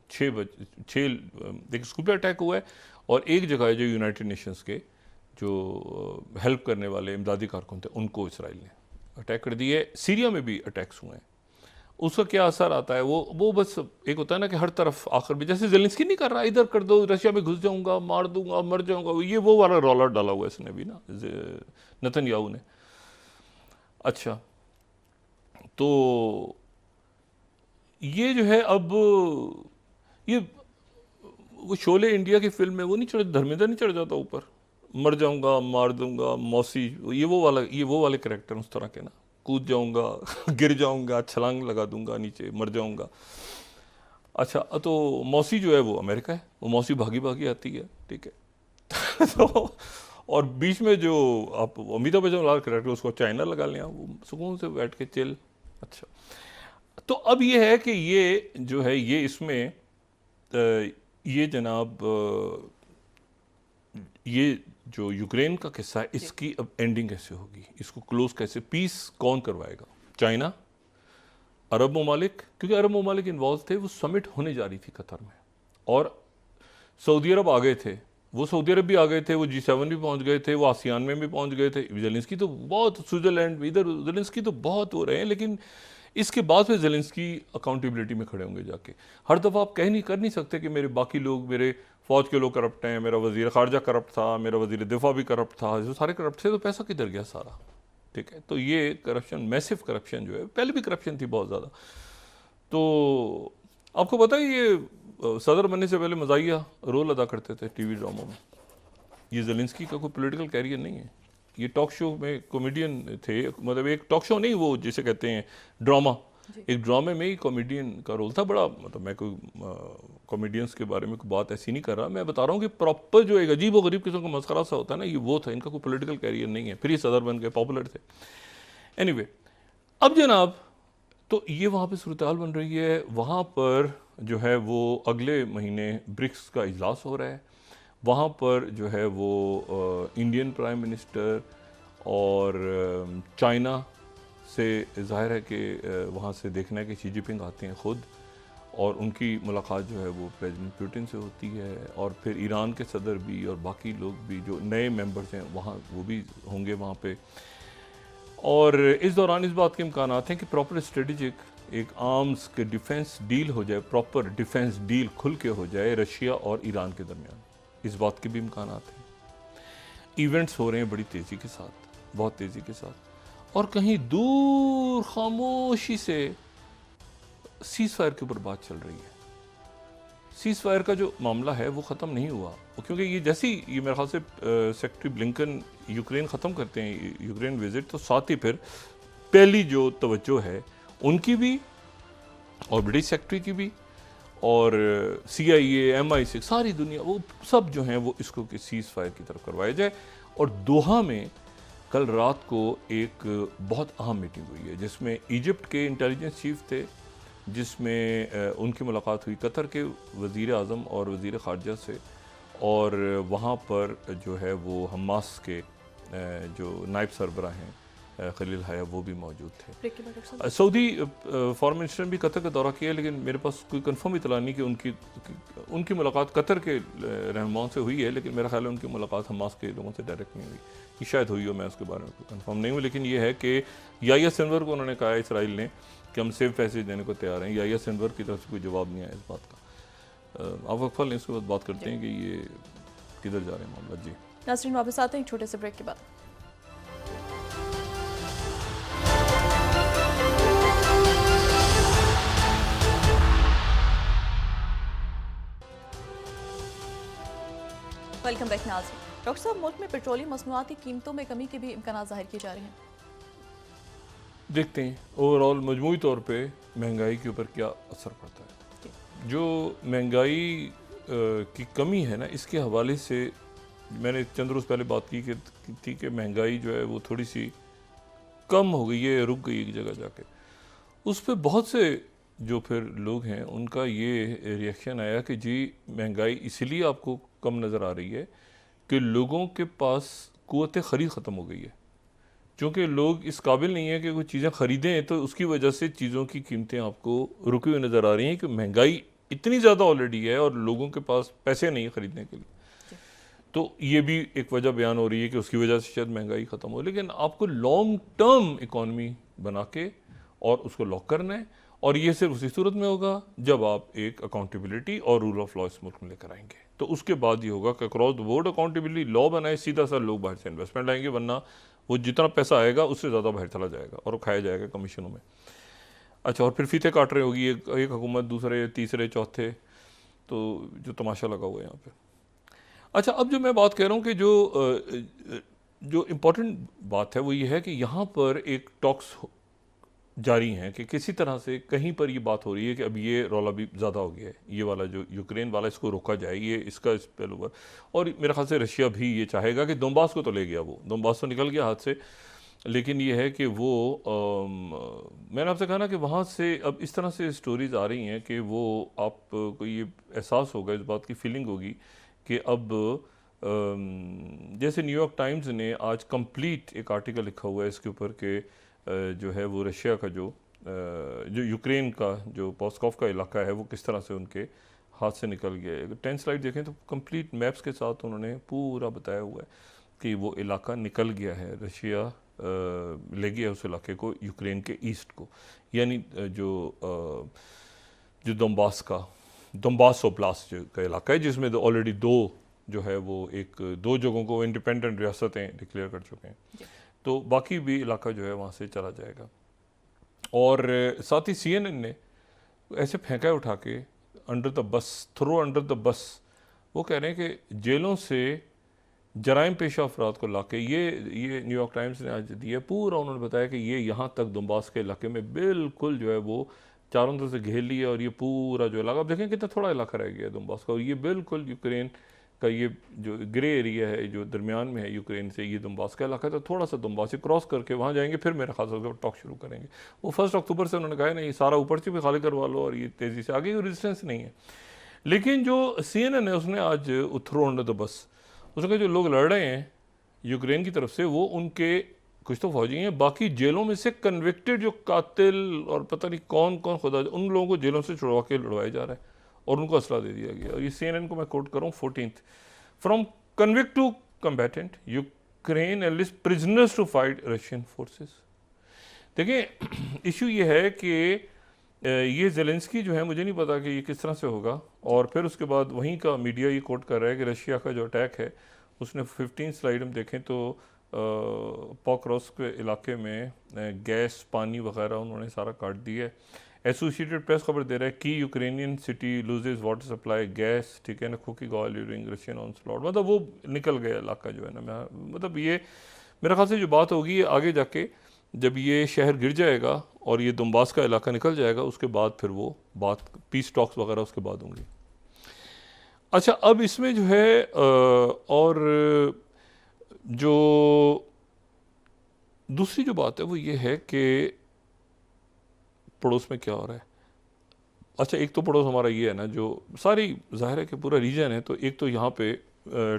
एक स्कूल पे अटैक हुआ है और एक जगह है जो यूनाइटेड नेशंस के जो हेल्प करने वाले इमदादी कारकुन थे उनको इसराइल ने अटैक कर दिए। सीरिया में भी अटैक्स हुए हैं। उसका क्या असर आता है वो बस एक होता है ना कि हर तरफ आखिर में, जैसे ज़ेलेंस्की नहीं कर रहा, इधर कर दो, रशिया में घुस जाऊंगा, मार दूंगा, मर जाऊंगा, ये वो वाला रौला डाला हुआ है इसने भी ना, नेतन्याहू ने। अच्छा, तो ये जो है अब ये वो शोले इंडिया की फिल्म में वो नहीं चढ़, धर्मेंद्र नहीं चढ़ जाता ऊपर, मर जाऊंगा, मार दूंगा, मौसी, ये वो वाले कैरेक्टर उस तरह के ना, कूद जाऊंगा, गिर जाऊंगा, छलांग लगा दूंगा नीचे, मर जाऊंगा। अच्छा, तो मौसी जो है वो अमेरिका है, वो मौसी भागी भागी आती है, ठीक है। तो और बीच में जो आप अमिताभ बच्चन वाला कैरेक्टर उसको चाइना लगा लिया, वो सुकून से बैठ के चिल। अच्छा, तो अब ये है कि ये जो है ये इसमें ये जनाब ये जो यूक्रेन का किस्सा है इसकी अब एंडिंग कैसे होगी, इसको क्लोज कैसे, पीस कौन करवाएगा? चाइना, अरब ममालिक, क्योंकि अरब ममालिक इन्वॉल्व थे, वो समिट होने जा रही थी कतर में और सऊदी अरब आ गए थे, वो सऊदी अरब भी आ गए थे, वो G7 भी पहुंच गए थे, वो आसियान में भी पहुंच गए थे। ज़ेलेंस्की तो बहुत, स्विट्ज़रलैंड इधर ज़ेलेंस्की तो बहुत हो रहे हैं, लेकिन इसके बाद फिर ज़ेलेंस्की अकाउंटेबिलिटी में खड़े होंगे जाके। हर दफ़ा आप कर नहीं सकते कि मेरे बाकी लोग, मेरे फ़ौज के लोग करप्ट हैं, मेरा वज़ीर ख़ारजा करप्ट था, मेरा वज़ीर दिफा भी करप्ट था, जो सारे करप्ट थे, तो पैसा किधर गया सारा, ठीक है। तो ये करप्शन, मैसिव करप्शन जो है, पहले भी करप्शन थी बहुत ज़्यादा। तो आपको पता है ये सदर बनने से पहले मज़ाहिया रोल अदा करते थे टीवी ड्रामों में। ये ज़ेलेंस्की का कोई पॉलिटिकल कैरियर नहीं है, ये टॉक शो में कॉमेडियन थे, मतलब एक टॉक शो नहीं, वो जिसे कहते हैं ड्रामा, एक ड्रामे में ही कॉमेडियन का रोल था। बड़ा, मतलब मैं कोई कॉमेडियंस के बारे में कोई बात ऐसी नहीं कर रहा, मैं बता रहा हूँ कि प्रॉपर जो एक अजीब व गरीब किस्म का मस्करा सा होता है ना, ये वो था, इनका कोई पॉलिटिकल कैरियर नहीं है, फिर ये सदर बन गए, पॉपुलर थे। एनीवे, अब जनाब तो ये वहाँ पे सूरत हाल बन रही है, वहाँ पर जो है वो अगले महीने ब्रिक्स का इजलास हो रहा है, वहाँ पर जो है वो इंडियन प्राइम मिनिस्टर और चाइना से ज़ाहिर है कि वहाँ से देखना है कि शी जिनपिंग आते हैं ख़ुद, और उनकी मुलाकात जो है वो प्रेसिडेंट पुतिन से होती है, और फिर ईरान के सदर भी और बाकी लोग भी जो नए मेंबर्स हैं वहाँ वो भी होंगे वहाँ पे। और इस दौरान इस बात के इम्कान हैं कि प्रॉपर स्ट्रेटजिक एक आर्म्स के डिफेंस डील हो जाए, प्रॉपर डिफेंस डील खुल के हो जाए रशिया और ईरान के दरमियान, इस बात के भी इम्कान हैं। इवेंट्स हो रहे हैं बड़ी तेज़ी के साथ, बहुत तेज़ी के साथ, और कहीं दूर खामोशी से सीज़ फायर के ऊपर बात चल रही है। सीज़ फायर का जो मामला है वो ख़त्म नहीं हुआ, क्योंकि ये जैसे ही ये मेरे ख्याल से सेक्रेटरी ब्लिंकन यूक्रेन ख़त्म करते हैं यूक्रेन विज़िट, तो साथ ही फिर पहली जो तवज्जो है उनकी भी और ब्रिटिश सेक्रेटरी की भी और CIA, MI6, सारी दुनिया, वो सब जो हैं वो इसको कि सीज़ फायर की तरफ करवाया जाए। और दोहा में कल रात को एक बहुत अहम मीटिंग हुई है जिसमें इजिप्ट के इंटेलिजेंस चीफ थे, जिसमें उनकी मुलाकात हुई कतर के वज़ीर आज़म और वज़ीर ख़ारजा से, और वहाँ पर जो है वो हमास के जो नायब सरबराह हैं खलील हया वो भी मौजूद थे। सऊदी फॉरेन मिनिस्टर ने भी कतर का दौरा किया, लेकिन मेरे पास कोई कंफर्म इतला नहीं कि उनकी मुलाकात कतर के रहनुमाओं से हुई है, लेकिन मेरा ख्याल है उनकी मुलाकात हमास के लोगों से डायरेक्ट नहीं हुई, कि शायद हुई हो, मैं उसके बारे में कोई कंफर्म नहीं हूँ। लेकिन ये है कि याह्या सिनवर को उन्होंने कहा है इसराइल ने कि हम सेफ पैसेज देने को तैयार हैं। याह्या सिनवर की तरफ से कोई जवाब नहीं आया इस बात का। आप वक्फा लें, इसके बाद बात करते हैं कि ये किधर जा रहे हैं मामला। जी नाज़रीन, वापस आते हैं एक छोटे से ब्रेक के बाद। वेलकम बैक नाज़रीन। डॉक्टर साहब, मुल्क में पेट्रोलियम मसनूआत की कीमतों में कमी के भी इम्कान ज़ाहिर किए जा रहे हैं। देखते हैं ओवरऑल मजमूई तौर पे महंगाई के ऊपर क्या असर पड़ता है। जो महंगाई की कमी है ना, इसके हवाले से मैंने चंद रोज़ पहले बात की थी कि महंगाई जो है वो थोड़ी सी कम हो गई है, रुक गई एक जगह जाके। उस पे बहुत से जो फिर लोग हैं उनका ये रिएक्शन आया कि जी महंगाई इसलिए आपको कम नज़र आ रही है कि लोगों के पास क़ुव्वत ख़रीद ख़त्म हो गई है, क्योंकि लोग इस काबिल नहीं है कि कोई चीज़ें ख़रीदें, तो उसकी वजह से चीज़ों की कीमतें आपको रुकी हुई नज़र आ रही हैं कि महंगाई इतनी ज़्यादा ऑलरेडी है और लोगों के पास पैसे नहीं ख़रीदने के लिए। तो ये भी एक वजह बयान हो रही है कि उसकी वजह से शायद महंगाई ख़त्म हो, लेकिन आपको लॉन्ग टर्म इकॉनमी बना के और उसको लॉक करना है, और ये सिर्फ उसी सूरत में होगा जब आप एक अकाउंटेबिलिटी और रूल ऑफ लॉ इस मुल्क में लेकर आएंगे। तो उसके बाद ये होगा कि across the board accountability law बनाए, सीधा सा लोग बाहर से इन्वेस्टमेंट लाएंगे, वरना वो जितना पैसा आएगा उससे ज़्यादा बाहर चला जाएगा और वो खाया जाएगा कमीशनों में। अच्छा, और फिर फीते काट रहे होगी एक हुकूमत दूसरे तीसरे चौथे, तो जो तमाशा लगा हुआ है यहाँ पे। अच्छा, अब जो मैं बात कह रहा हूँ कि जो इम्पोर्टेंट बात है वो ये है कि यहाँ पर एक टॉक्स जारी हैं कि किसी तरह से कहीं पर ये बात हो रही है कि अब ये रौला भी ज़्यादा हो गया है, ये वाला जो यूक्रेन वाला, इसको रोका जाए, ये इसका स्पेल ओवर। और मेरे ख्याल से रशिया भी ये चाहेगा कि दोनबास को तो ले गया, वो दोनबास तो निकल गया हाथ से, लेकिन ये है कि वो मैंने आपसे कहा ना कि वहाँ से अब इस तरह से स्टोरीज आ रही हैं कि वो आपको ये एहसास होगा, इस बात की फीलिंग होगी कि अब जैसे न्यूयॉर्क टाइम्स ने आज कंप्लीट एक आर्टिकल लिखा हुआ है इसके ऊपर कि जो है वो रशिया का जो यूक्रेन का जो पॉस्कॉफ का इलाका है वो किस तरह से उनके हाथ से निकल गया है। अगर 10 स्लाइड देखें तो कंप्लीट मैप्स के साथ उन्होंने पूरा बताया हुआ है कि वो इलाका निकल गया है, रशिया ले गया उस इलाके को यूक्रेन के ईस्ट को, यानी जो दोनबास ओब्लास्ट का इलाका है, जिसमें ऑलरेडी जो है वो दो जगहों को इंडिपेंडेंट रियासतें डिक्लेयर कर चुके हैं, तो बाकी भी इलाका जो है वहाँ से चला जाएगा। और साथ ही CNN ने ऐसे फेंका है उठा के थ्रो अंडर द बस, वो कह रहे हैं कि जेलों से जराइम पेशा अफराद को लाके, ये न्यूयॉर्क टाइम्स ने आज दिया पूरा, उन्होंने बताया कि ये यहाँ तक दोनबास के इलाके में बिल्कुल जो है वो चारों तरफ से घेर लिया, और ये पूरा जो इलाका, आप देखें कितना थोड़ा इलाका रह गया है दोनबास का, और ये बिल्कुल यूक्रेन का ये जो ग्रे एरिया है जो दरमियान में है यूक्रेन से, ये दोनबास का इलाका है। तो थोड़ा सा दोनबास से क्रॉस करके वहाँ जाएंगे, फिर मेरे ख्याल से टॉक शुरू करेंगे। वो 1 अक्टूबर से उन्होंने कहा है ना, ये सारा ऊपर से भी खाली करवा लो और ये तेज़ी से आगे, कोई रेजिस्टेंस नहीं है। लेकिन जो CNN है उसने आज थ्रो अंडर द बस, उसने कहा जो लोग लड़ रहे हैं यूक्रेन की तरफ से वो उनके कुछ तो फौजी हैं, बाकी जेलों में से कन्विक्टेड जो कातिल और पता नहीं कौन कौन खुदा, उन लोगों को जेलों से छुड़वा के लड़वाया जा रहा है और उनको असला दे दिया गया। और ये CNN को मैं कोट करूँ 14th, from convict to combatant Ukraine enlist prisoners to fight Russian forces. देखिए इशू ये है कि ये ज़ेलेंस्की जो है, मुझे नहीं पता कि ये किस तरह से होगा। और फिर उसके बाद वहीं का मीडिया ये कोट कर रहा है कि रशिया का जो अटैक है उसने 15 स्लाइड हम देखें तो पॉक्रोस्क के इलाके में गैस पानी वगैरह उन्होंने सारा काट दिया है। एसोसिएटेड प्रेस खबर दे रहा है कि Ukrainian city loses water supply, gas, ठीक है ना, cooking oil during Russian onslaught, मतलब वो निकल गया इलाका जो है ना। मतलब ये मेरे ख्याल से जो बात होगी आगे जाके, जब ये शहर गिर जाएगा और ये दोनबास का इलाका निकल जाएगा, उसके बाद फिर वो बात पीस टॉक्स वगैरह उसके बाद होंगी। अच्छा, अब इसमें जो है और जो दूसरी जो बात है वो ये है कि पड़ोस में क्या हो रहा है। अच्छा, एक तो पड़ोस हमारा ये है ना, जो सारी जाहिर है कि पूरा रीजन है, तो एक तो यहाँ पे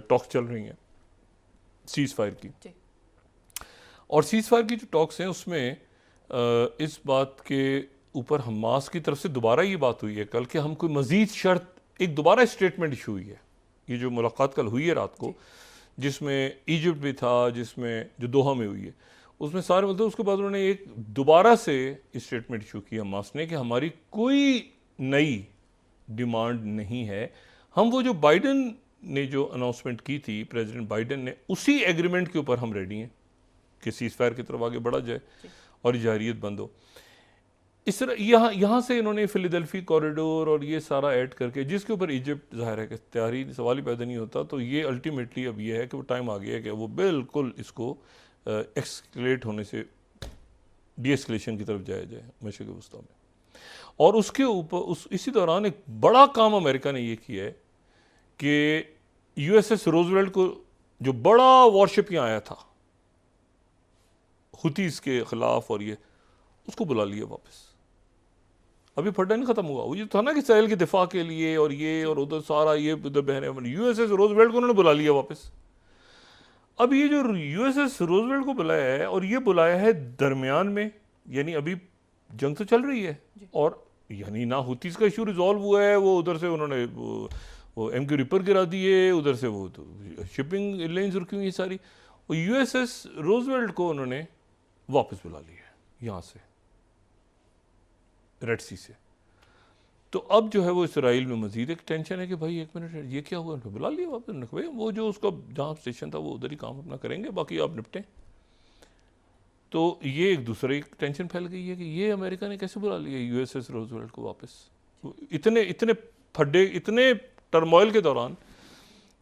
टॉक्स चल रही हैं सीज़ फायर की, और सीज़ फायर की जो टॉक्स हैं उसमें इस बात के ऊपर हमास की तरफ से दोबारा ये बात हुई है कल कि हम कोई मज़ीद शर्त, एक दोबारा स्टेटमेंट इशू हुई है। ये जो मुलाकात कल हुई है रात को, जिसमें इजिप्ट भी था, जिसमें जो दोहा में हुई है, उसमें सारे मतलब उसके बाद उन्होंने एक दोबारा से स्टेटमेंट इशू की हमास ने कि हमारी कोई नई डिमांड नहीं है, हम वो जो बाइडन ने जो अनाउंसमेंट की थी, प्रेसिडेंट बाइडन ने, उसी एग्रीमेंट के ऊपर हम रेडी हैं कि सीज़ फायर की तरफ आगे बढ़ा जाए और जारियत बंद हो। इस तरह यहाँ से इन्होंने फिलाडेल्फी कॉरिडोर और ये सारा ऐड करके, जिसके ऊपर इजिप्ट जाहिर है कि तैयारी सवाल ही पैदा नहीं होता, तो ये अल्टीमेटली अब ये है कि वो टाइम आ गया है कि वो बिल्कुल इसको एक्सक्लेट होने से डीएस्केलेशन की तरफ जाया जाए मशरिक़ वस्ता में। और उसके ऊपर इसी दौरान एक बड़ा काम अमेरिका ने ये किया है कि USS रोजवेल्ट को जो बड़ा वॉरशिप यहाँ आया था हुतीस के खिलाफ, और ये उसको बुला लिया वापस। अभी फड्डा नहीं खत्म हुआ, वो ये था ना कि इसराइल के दिफा के लिए और ये और उधर सारा ये उधर बहने, यूएसएस रोजवेल्ट को उन्होंने बुला लिया वापस। अब ये जो यूएसएस रोजवेल्ट को बुलाया है, और ये बुलाया है दरमियान में, यानी अभी जंग तो चल रही है, और यानी ना हुतीस का इशू रिजॉल्व हुआ है, वो उधर से उन्होंने वो MQ रिपर गिरा दिए, उधर से वो तो शिपिंग लाइन्स रुकी हुई सारी, और यूएसएस रोजवेल्ट को उन्होंने वापस बुला लिया है यहाँ से, रेड सी से। तो अब जो है वो इसराइल में मजीद एक टेंशन है कि भाई एक मिनट ये क्या हुआ, उन्होंने बुला लिया वापस, उन्होंने कहा भाई वो जो उसका जहाँ स्टेशन था वो उधर ही काम अपना करेंगे, बाकी आप निपटें। तो ये एक दूसरे टेंशन फैल गई है कि ये अमेरिका ने कैसे बुला लिया यूएसएस रोजवेल्ट को वापस, इतने इतने फड्डे, इतने टर्मोइल के दौरान,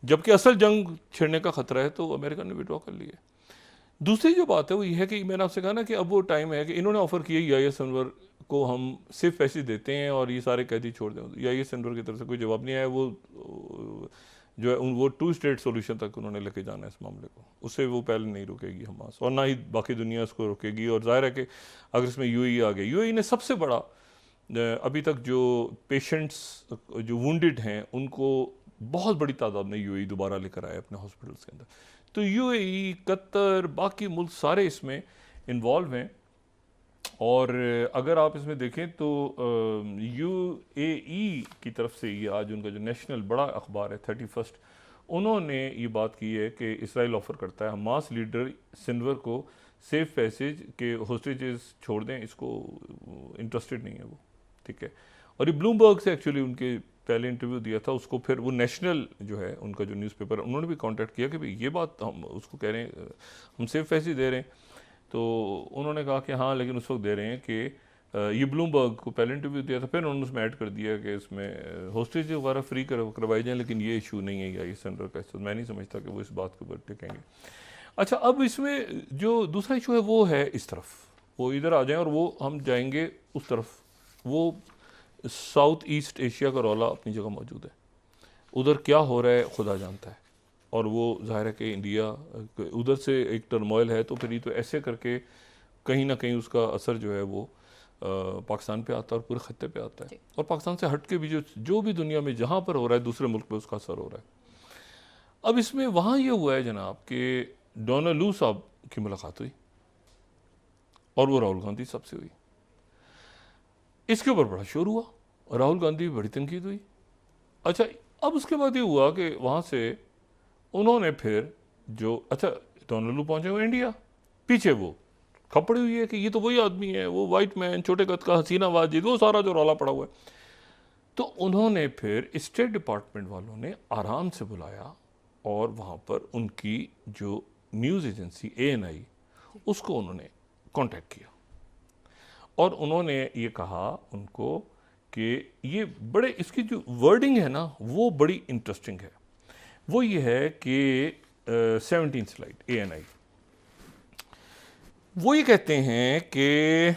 जबकि असल जंग छिड़ने का खतरा है, तो अमेरिका ने विड्रॉ कर लिया। दूसरी जो बात है वो ये है कि मैंने आपसे कहा ना कि अब वो टाइम है कि इन्होंने ऑफर किया IS अनवर को हम सिर्फ पैसे देते हैं और ये सारे कैदी छोड़ दें। IS अनवर की तरफ से कोई जवाब नहीं आया। वो जो है वो 2 स्टेट सोल्यूशन तक उन्होंने लेके जाना है इस मामले को, उससे वो पहले नहीं रुकेगी हमास, और ना ही बाकी दुनिया इसको रुकेगी। और जाहिर है कि अगर इसमें UAE आ गया, UAE ने सबसे बड़ा अभी तक जो पेशेंट्स जो वुंडेड हैं उनको बहुत बड़ी तादाद में UAE दोबारा लेकर आया अपने हॉस्पिटल्स के अंदर। तो UAE, कतर, बाकी मुल्क सारे इसमें इन्वॉल्व हैं। और अगर आप इसमें देखें तो UAE की तरफ से ये आज उनका जो नेशनल बड़ा अखबार है 31st, उन्होंने ये बात की है कि इसराइल ऑफर करता है हमास लीडर सिनवर को सेफ पैसेज के होस्टेजेस छोड़ दें, इसको इंटरेस्टेड नहीं है वो, ठीक है। और ये ब्लूमबर्ग से एक्चुअली उनके पहले इंटरव्यू दिया था, उसको फिर वो नेशनल जो है उनका जो न्यूज़पेपर, उन्होंने भी कांटेक्ट किया कि भाई ये बात हम उसको कह रहे हैं हम सेफ पैसेज दे रहे हैं, तो उन्होंने कहा कि हाँ लेकिन उस वक्त दे रहे हैं कि ये ब्लूमबर्ग को पहले इंटरव्यू दिया था, फिर उन्होंने उसमें ऐड कर दिया कि इसमें होस्टेज वगैरह फ्री करवाई जाए, लेकिन ये इशू नहीं है IS अनवर का। तो मैं नहीं समझता कि वो इस बात के ऊपर टिकेंगे। अच्छा, अब इसमें जो दूसरा इशू है वो है इस तरफ, वो इधर आ जाएं और वो हम जाएंगे उस तरफ। वो साउथ ईस्ट एशिया का रौला अपनी जगह मौजूद है, उधर क्या हो रहा है खुदा जानता है। और वो जाहिर है कि इंडिया उधर से एक टर्मोइल है, तो फिर ये तो ऐसे करके कहीं ना कहीं उसका असर जो है वो पाकिस्तान पे आता है और पूरे खत्ते पे आता है। और पाकिस्तान से हट के भी जो भी दुनिया में जहाँ पर हो रहा है दूसरे मुल्क पे उसका असर हो रहा है। अब इसमें वहाँ ये हुआ है जनाब कि डोनाल्ड लू साहब की मुलाकात हुई और वो राहुल गांधी साहब से हुई। इसके ऊपर बड़ा शोर हुआ, राहुल गांधी भी बड़ी तनकीद हुई। अच्छा, अब उसके बाद ये हुआ कि वहाँ से उन्होंने फिर जो डोनाल्ड लू पहुँचे हुए इंडिया, पीछे वो खपड़ी हुई है कि ये तो वही आदमी है, वो वाइट मैन, छोटे कद का, हसीना वाजिद, वो सारा जो रौला पड़ा हुआ है। तो उन्होंने फिर स्टेट डिपार्टमेंट वालों ने आराम से बुलाया और वहाँ पर उनकी जो न्यूज़ एजेंसी ANI, उसको उन्होंने कांटेक्ट किया और उन्होंने ये कहा उनको कि ये बड़े, इसकी जो वर्डिंग है ना वो बड़ी इंटरेस्टिंग है। वो ये है कि 17 स्लाइड ANI, वो ये कहते हैं कि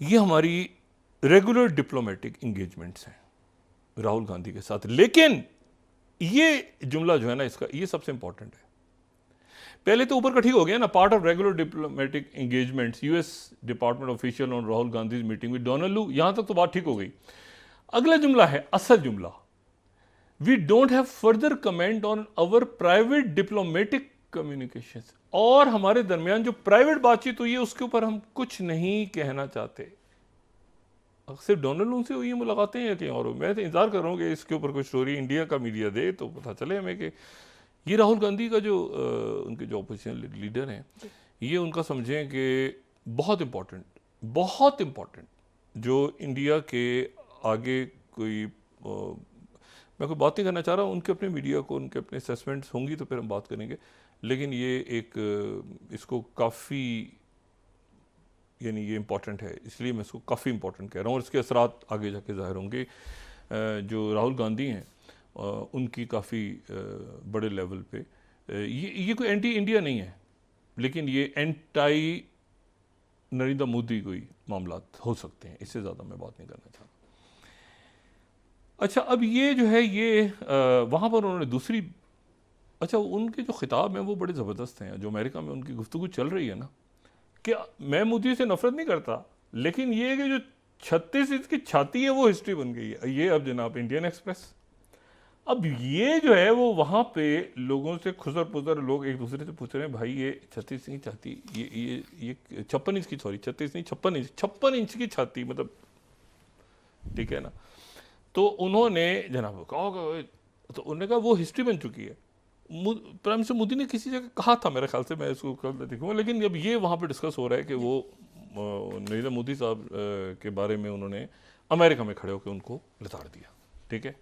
ये हमारी रेगुलर डिप्लोमेटिक इंगेजमेंट्स हैं राहुल गांधी के साथ, लेकिन ये जुमला जो है ना इसका, ये सबसे इंपॉर्टेंट है। पहले तो ऊपर का ठीक हो गया ना, part of regular diplomatic engagements US department official on Rahul Gandhi meeting with Donald लू, यहां तक तो बात ठीक हो गई। अगला जुमला है असल जुमला, we don't have further comment on our private diplomatic communications, और हमारे दरमियान जो प्राइवेट बातचीत हुई है उसके ऊपर हम कुछ नहीं कहना चाहते। सिर्फ डोनाल्ड लू से हुई मुलाकातें या कहीं और? मैं तो इंतजार कर रहा हूँ कि इसके ऊपर कोई स्टोरी इंडिया का मीडिया दे तो पता चले हमें कि ये राहुल गांधी का जो उनके जो अपोजिशन लीडर हैं, ये उनका समझें कि बहुत इम्पोर्टेंट जो इंडिया के आगे कोई मैं कोई बात नहीं करना चाह रहा हूँ, उनके अपने मीडिया को उनके अपने असेसमेंट्स होंगी तो फिर हम बात करेंगे, लेकिन ये एक इसको काफ़ी, यानी ये इम्पॉर्टेंट है, इसलिए मैं इसको काफ़ी इम्पॉर्टेंट कह रहा हूँ और इसके असरात आगे जाके ज़ाहिर होंगे। जो राहुल गांधी हैं उनकी काफ़ी बड़े लेवल पे ये कोई एंटी इंडिया नहीं है, लेकिन ये एंटाई नरेंद्र मोदी कोई मामला हो सकते हैं, इससे ज़्यादा मैं बात नहीं करना चाहता। अच्छा, अब ये जो है ये वहाँ पर उन्होंने दूसरी अच्छा, उनके जो खिताब हैं वो बड़े ज़बरदस्त हैं। जो अमेरिका में उनकी गुफ्तगू चल रही है ना, कि मैं मोदी से नफरत नहीं करता, लेकिन ये कि जो 36 इंच की छाती है वो हिस्ट्री बन गई है। ये अब जनाब इंडियन एक्सप्रेस, अब ये जो है वो वहाँ पे लोगों से खुसर पुसर लोग एक दूसरे से पूछ रहे हैं, भाई ये 36 इंच छाती, ये 56 इंच की, सॉरी 36 नहीं 56 इंच की छाती, मतलब ठीक है ना। तो उन्होंने जनाब कहा, तो उन्होंने कहा वो हिस्ट्री बन चुकी है। प्राइम मिनिस्टर मोदी ने किसी जगह कहा था मेरे ख्याल से, मैं इसको कल देखूंगा, लेकिन अब ये वहाँ पे डिस्कस हो रहा है कि वो नरेंद्र मोदी साहब के बारे में उन्होंने अमेरिका में खड़े होकर उनको लताड़ दिया। ठीक है,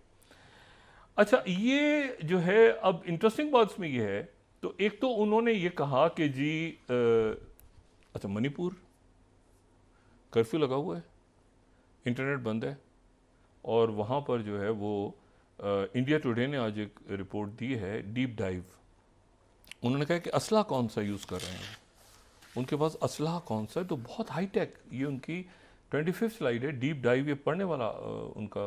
अच्छा ये जो है अब इंटरेस्टिंग बात इसमें ये है, तो एक तो उन्होंने ये कहा कि जी अच्छा मणिपुर कर्फ्यू लगा हुआ है, इंटरनेट बंद है, और वहाँ पर जो है वो इंडिया टुडे ने आज एक रिपोर्ट दी है, डीप डाइव। उन्होंने कहा कि असला कौन सा यूज़ कर रहे हैं, उनके पास असला कौन सा है, तो बहुत हाई टेक, ये उनकी 25th स्लाइड है, डीप डाइव, ये पढ़ने वाला उनका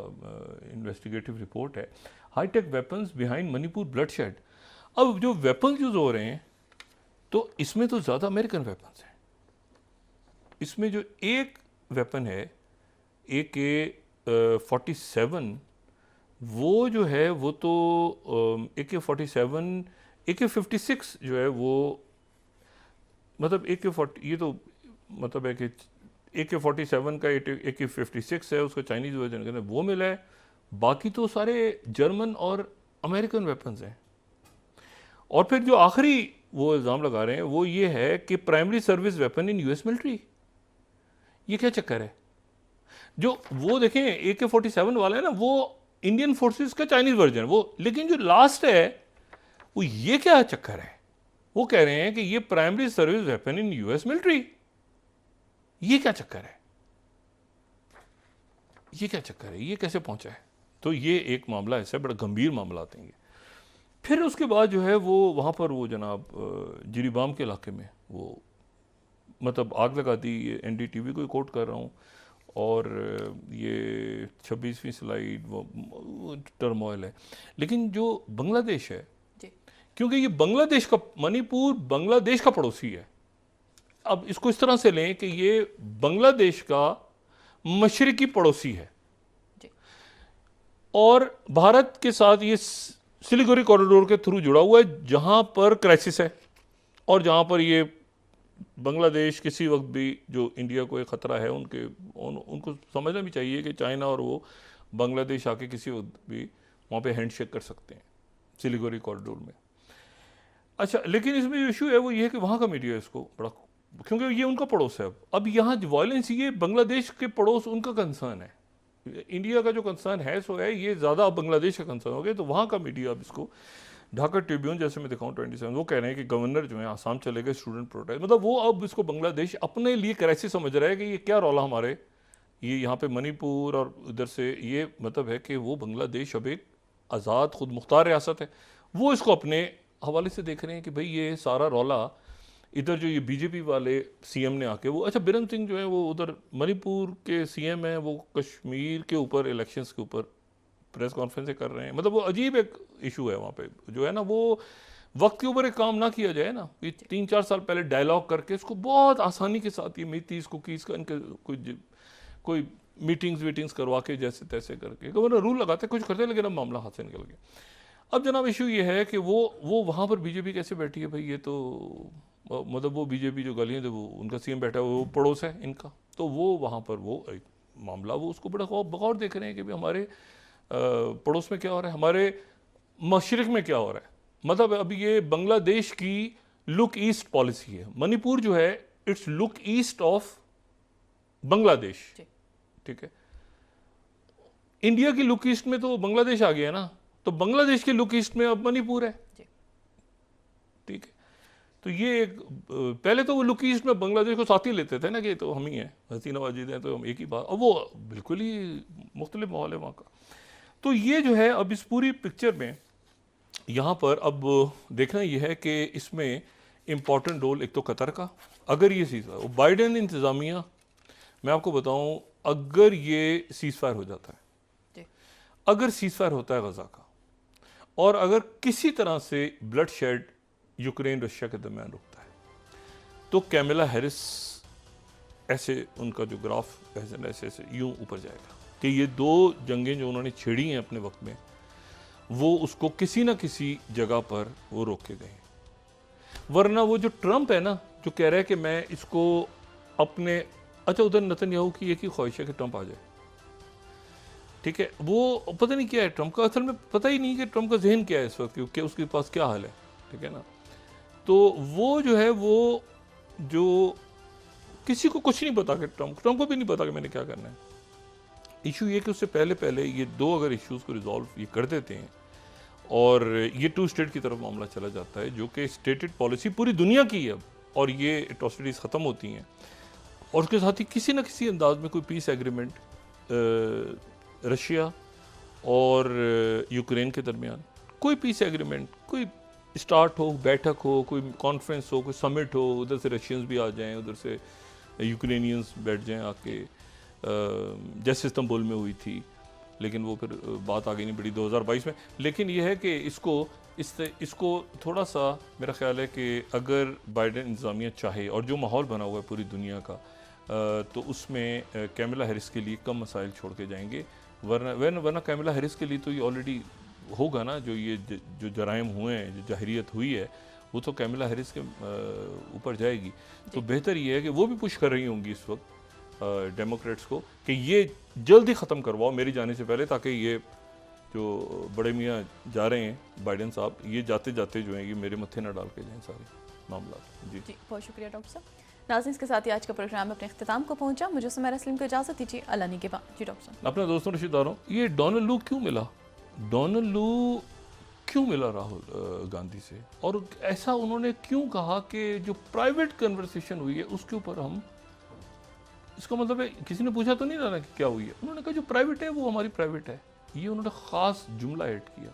इन्वेस्टिगेटिव रिपोर्ट है, high tech weapons behind Manipur bloodshed. अब जो वेपन्स यूज हो रहे हैं, तो इसमें तो ज़्यादा अमेरिकन वेपन्स हैं। इसमें जो एक वेपन है AK-47, वो जो है वो तो AK-47, AK-56 जो है वो, मतलब AK-40, ये तो मतलब है कि AK-47 का AK-56 है, उसका चाइनीज़ वर्जन कहते हैं, वो मिला है। बाकी तो सारे जर्मन और अमेरिकन वेपन्स हैं। और फिर जो आखिरी वो इल्ज़ाम लगा रहे हैं वो ये है कि primary service weapon in US military. ये क्या चक्कर है? जो वो देखें AK-47 वाला है ना, वो इंडियन फोर्सेस का चाइनीज़ वर्जन वो, लेकिन जो लास्ट है वो, ये क्या चक्कर है? वो कह रहे हैं कि ये primary service weapon in US military. ये क्या चक्कर है? ये क्या चक्कर है? ये कैसे पहुंचा है? तो ये एक मामला ऐसा है, बड़ा गंभीर मामला आते हैं। फिर उसके बाद जो है वो वहाँ पर वो जनाब जिरीबाम के इलाके में वो मतलब आग लगा दी, NDTV को कोट कर रहा हूँ, और ये 26वीं स्लाइड वो टर्मोइल है। लेकिन जो बांग्लादेश है, क्योंकि ये बांग्लादेश का, मणिपुर बांग्लादेश का पड़ोसी है, अब इसको इस तरह से लें कि ये बांग्लादेश का मशरिकी पड़ोसी है, और भारत के साथ ये सिलीगुड़ी कॉरिडोर के थ्रू जुड़ा हुआ है, जहां पर क्राइसिस है, और जहां पर ये बांग्लादेश किसी वक्त भी जो इंडिया को एक ख़तरा है, उनको समझना भी चाहिए कि चाइना और वो बांग्लादेश आके किसी वक्त भी वहाँ पे हैंडशेक कर सकते हैं सिलीगुड़ी कॉरिडोर में। अच्छा, लेकिन इसमें जो इशू है वो ये है कि वहाँ का मीडिया इसको बड़ा, क्योंकि ये उनका पड़ोस है। अब यहाँ वायलेंस, ये बांग्लादेश के पड़ोस उनका कंसर्न है, इंडिया का जो कंसर्न है सो है, ये ज़्यादा बांग्लादेश का कंसर्न हो गया। तो वहाँ का मीडिया अब इसको, ढाका ट्रिब्यून जैसे मैं दिखाऊँ 27, वो कह रहे हैं कि गवर्नर जो है आसाम चले गए, स्टूडेंट प्रोटेस्ट, मतलब वो अब इसको बांग्लादेश अपने लिए क्राइसिस समझ रहा है कि ये क्या रौला हमारे, ये यहाँ पे मणिपुर और इधर से, ये मतलब है कि वो बांग्लादेश अब एक आज़ाद खुद मुख्तार रियासत है, वो इसको अपने हवाले से देख रहे हैं कि भाई ये सारा रौला इधर जो ये बीजेपी वाले सीएम ने आके वो, अच्छा बिरेन सिंह जो है वो उधर मणिपुर के सीएम हैं, वो कश्मीर के ऊपर इलेक्शंस के ऊपर प्रेस कॉन्फ्रेंसें कर रहे हैं, मतलब वो अजीब एक इशू है वहाँ पे जो है ना, वो वक्त के ऊपर एक काम ना किया जाए ना, ये 3-4 साल पहले डायलॉग करके इसको बहुत आसानी के साथ ये मीतीस कुकीज़ का इनके कोई मीटिंग्स करवा के जैसे तैसे करके गवर्नर रूल लगाते कुछ करते, लेकिन अब मामला हाथ से निकल गया। अब जनाब इशू ये है कि वो वहाँ पर बीजेपी कैसे बैठी है भाई, ये तो मतलब वो बीजेपी जो गलियाँ वो उनका सीएम बैठा है, वो पड़ोस है इनका, तो वो वहाँ पर वो एक मामला वो उसको बड़ा बगौर देख रहे हैं कि भाई हमारे पड़ोस में क्या हो रहा है, हमारे मशरिक में क्या हो रहा है। मतलब अब ये बांग्लादेश की लुक ईस्ट पॉलिसी है, मणिपुर जो है it's look east of Bangladesh, ठीक है। इंडिया की लुक ईस्ट में तो बांग्लादेश आ गया ना, तो बांग्लादेश की लुक ईस्ट में अब मणिपुर है, ठीक है। तो ये एक, पहले तो वो लुक ईस्ट में बांग्लादेश को साथ ही लेते थे ना कि तो हम ही हैं, हसीना वाजिद हैं तो हम एक ही बात, अब वो बिल्कुल ही मुख्तलिफ माहौल है वहाँ का। तो ये जो है अब इस पूरी पिक्चर में यहाँ पर अब देखना ये है कि इसमें इम्पॉर्टेंट रोल एक तो कतर का, अगर ये सीज़ फायर, बाइडेन इंतज़ामिया, मैं आपको बताऊँ, अगर ये सीज़ फायर हो जाता है, अगर सीज़ फायर होता है गज़ा का, और अगर किसी तरह से ब्लड शेड यूक्रेन रशिया के दरमियान रुकता है तो कैमिला हैरिस ऐसे उनका जो ग्राफ ऐसे ऐसे यूं ऊपर जाएगा कि ये दो जंगें जो उन्होंने छेड़ी हैं अपने वक्त में, वो उसको किसी ना किसी जगह पर वो रोक के गए। वरना वो जो ट्रंप है ना, जो कह रहा है कि मैं इसको अपने, अच्छा उधर नेतन्याहू की एक ही ख्वाहिश है कि ट्रंप आ जाए, ठीक है, वो पता नहीं क्या है ट्रंप का, असल में पता ही नहीं कि ट्रंप का जहन क्या है इस वक्त, कि उसके पास क्या हाल है, ठीक है ना। तो वो जो है वो जो किसी को कुछ नहीं पता कि ट्रंप को भी नहीं पता कि मैंने क्या करना है। इशू ये कि उससे पहले ये दो अगर इश्यूज़ को रिजॉल्व ये कर देते हैं और ये टू स्टेट की तरफ मामला चला जाता है, जो कि स्टेटेड पॉलिसी पूरी दुनिया की है अब, और ये एट्रोसिटीज़ ख़त्म होती हैं, और उसके साथ ही किसी न किसी अंदाज में कोई पीस एग्रीमेंट रशिया और यूक्रेन के दरमियान कोई पीस एग्रीमेंट, कोई स्टार्ट हो, बैठक हो, कोई कॉन्फ्रेंस हो, कोई समिट हो, उधर से रशियंस भी आ जाएं, उधर से यूक्रेनियंस बैठ जाएं आके, जैसे इस्तांबुल में हुई थी, लेकिन वो फिर बात आगे नहीं बढ़ी 2022 में। लेकिन ये है कि इसको थोड़ा सा मेरा ख्याल है कि अगर बाइडेन इंतज़ामिया चाहे, और जो माहौल बना हुआ है पूरी दुनिया का, तो उसमें कैमिला हैरिस के लिए कम मसाइल छोड़ के जाएंगे। वरना कैमिला हैरिस के लिए तो ये ऑलरेडी होगा ना, जो जराइम हुए हैं, जो जहरीत हुई है, वो तो कैमिला हैरिस के ऊपर जाएगी। तो बेहतर ये है कि वो भी पुश कर रही होंगी इस वक्त डेमोक्रेट्स को कि ये जल्दी ख़त्म करवाओ मेरी जाने से पहले, ताकि ये जो बड़े मियाँ जा रहे हैं बाइडेन साहब, ये जाते जाते जो है ये मेरे मत्थे ना डाल के जाएँ सारे मामला। जी बहुत शुक्रिया डॉक्टर साहब। नाज़रीन, इसके साथ ही आज का प्रोग्राम अपने इख्तिताम को पहुंचा। मुझे सुमैरा सलीम को इजाज़त दीजिए, अल्लाह ने के बाद। जी डॉक्टर साहब। अपने दोस्तों रिश्तेदारों, ये डोनाल्ड लू क्यों मिला? डोनाल्ड लू क्यों मिला राहुल गांधी से, और ऐसा उन्होंने क्यों कहा कि जो प्राइवेट कन्वर्सेशन हुई है उसके ऊपर हम, इसका मतलब है किसी ने पूछा तो नहीं ना कि क्या हुई है, उन्होंने कहा जो प्राइवेट है वो हमारी प्राइवेट है, ये उन्होंने ख़ास जुमला ऐड किया।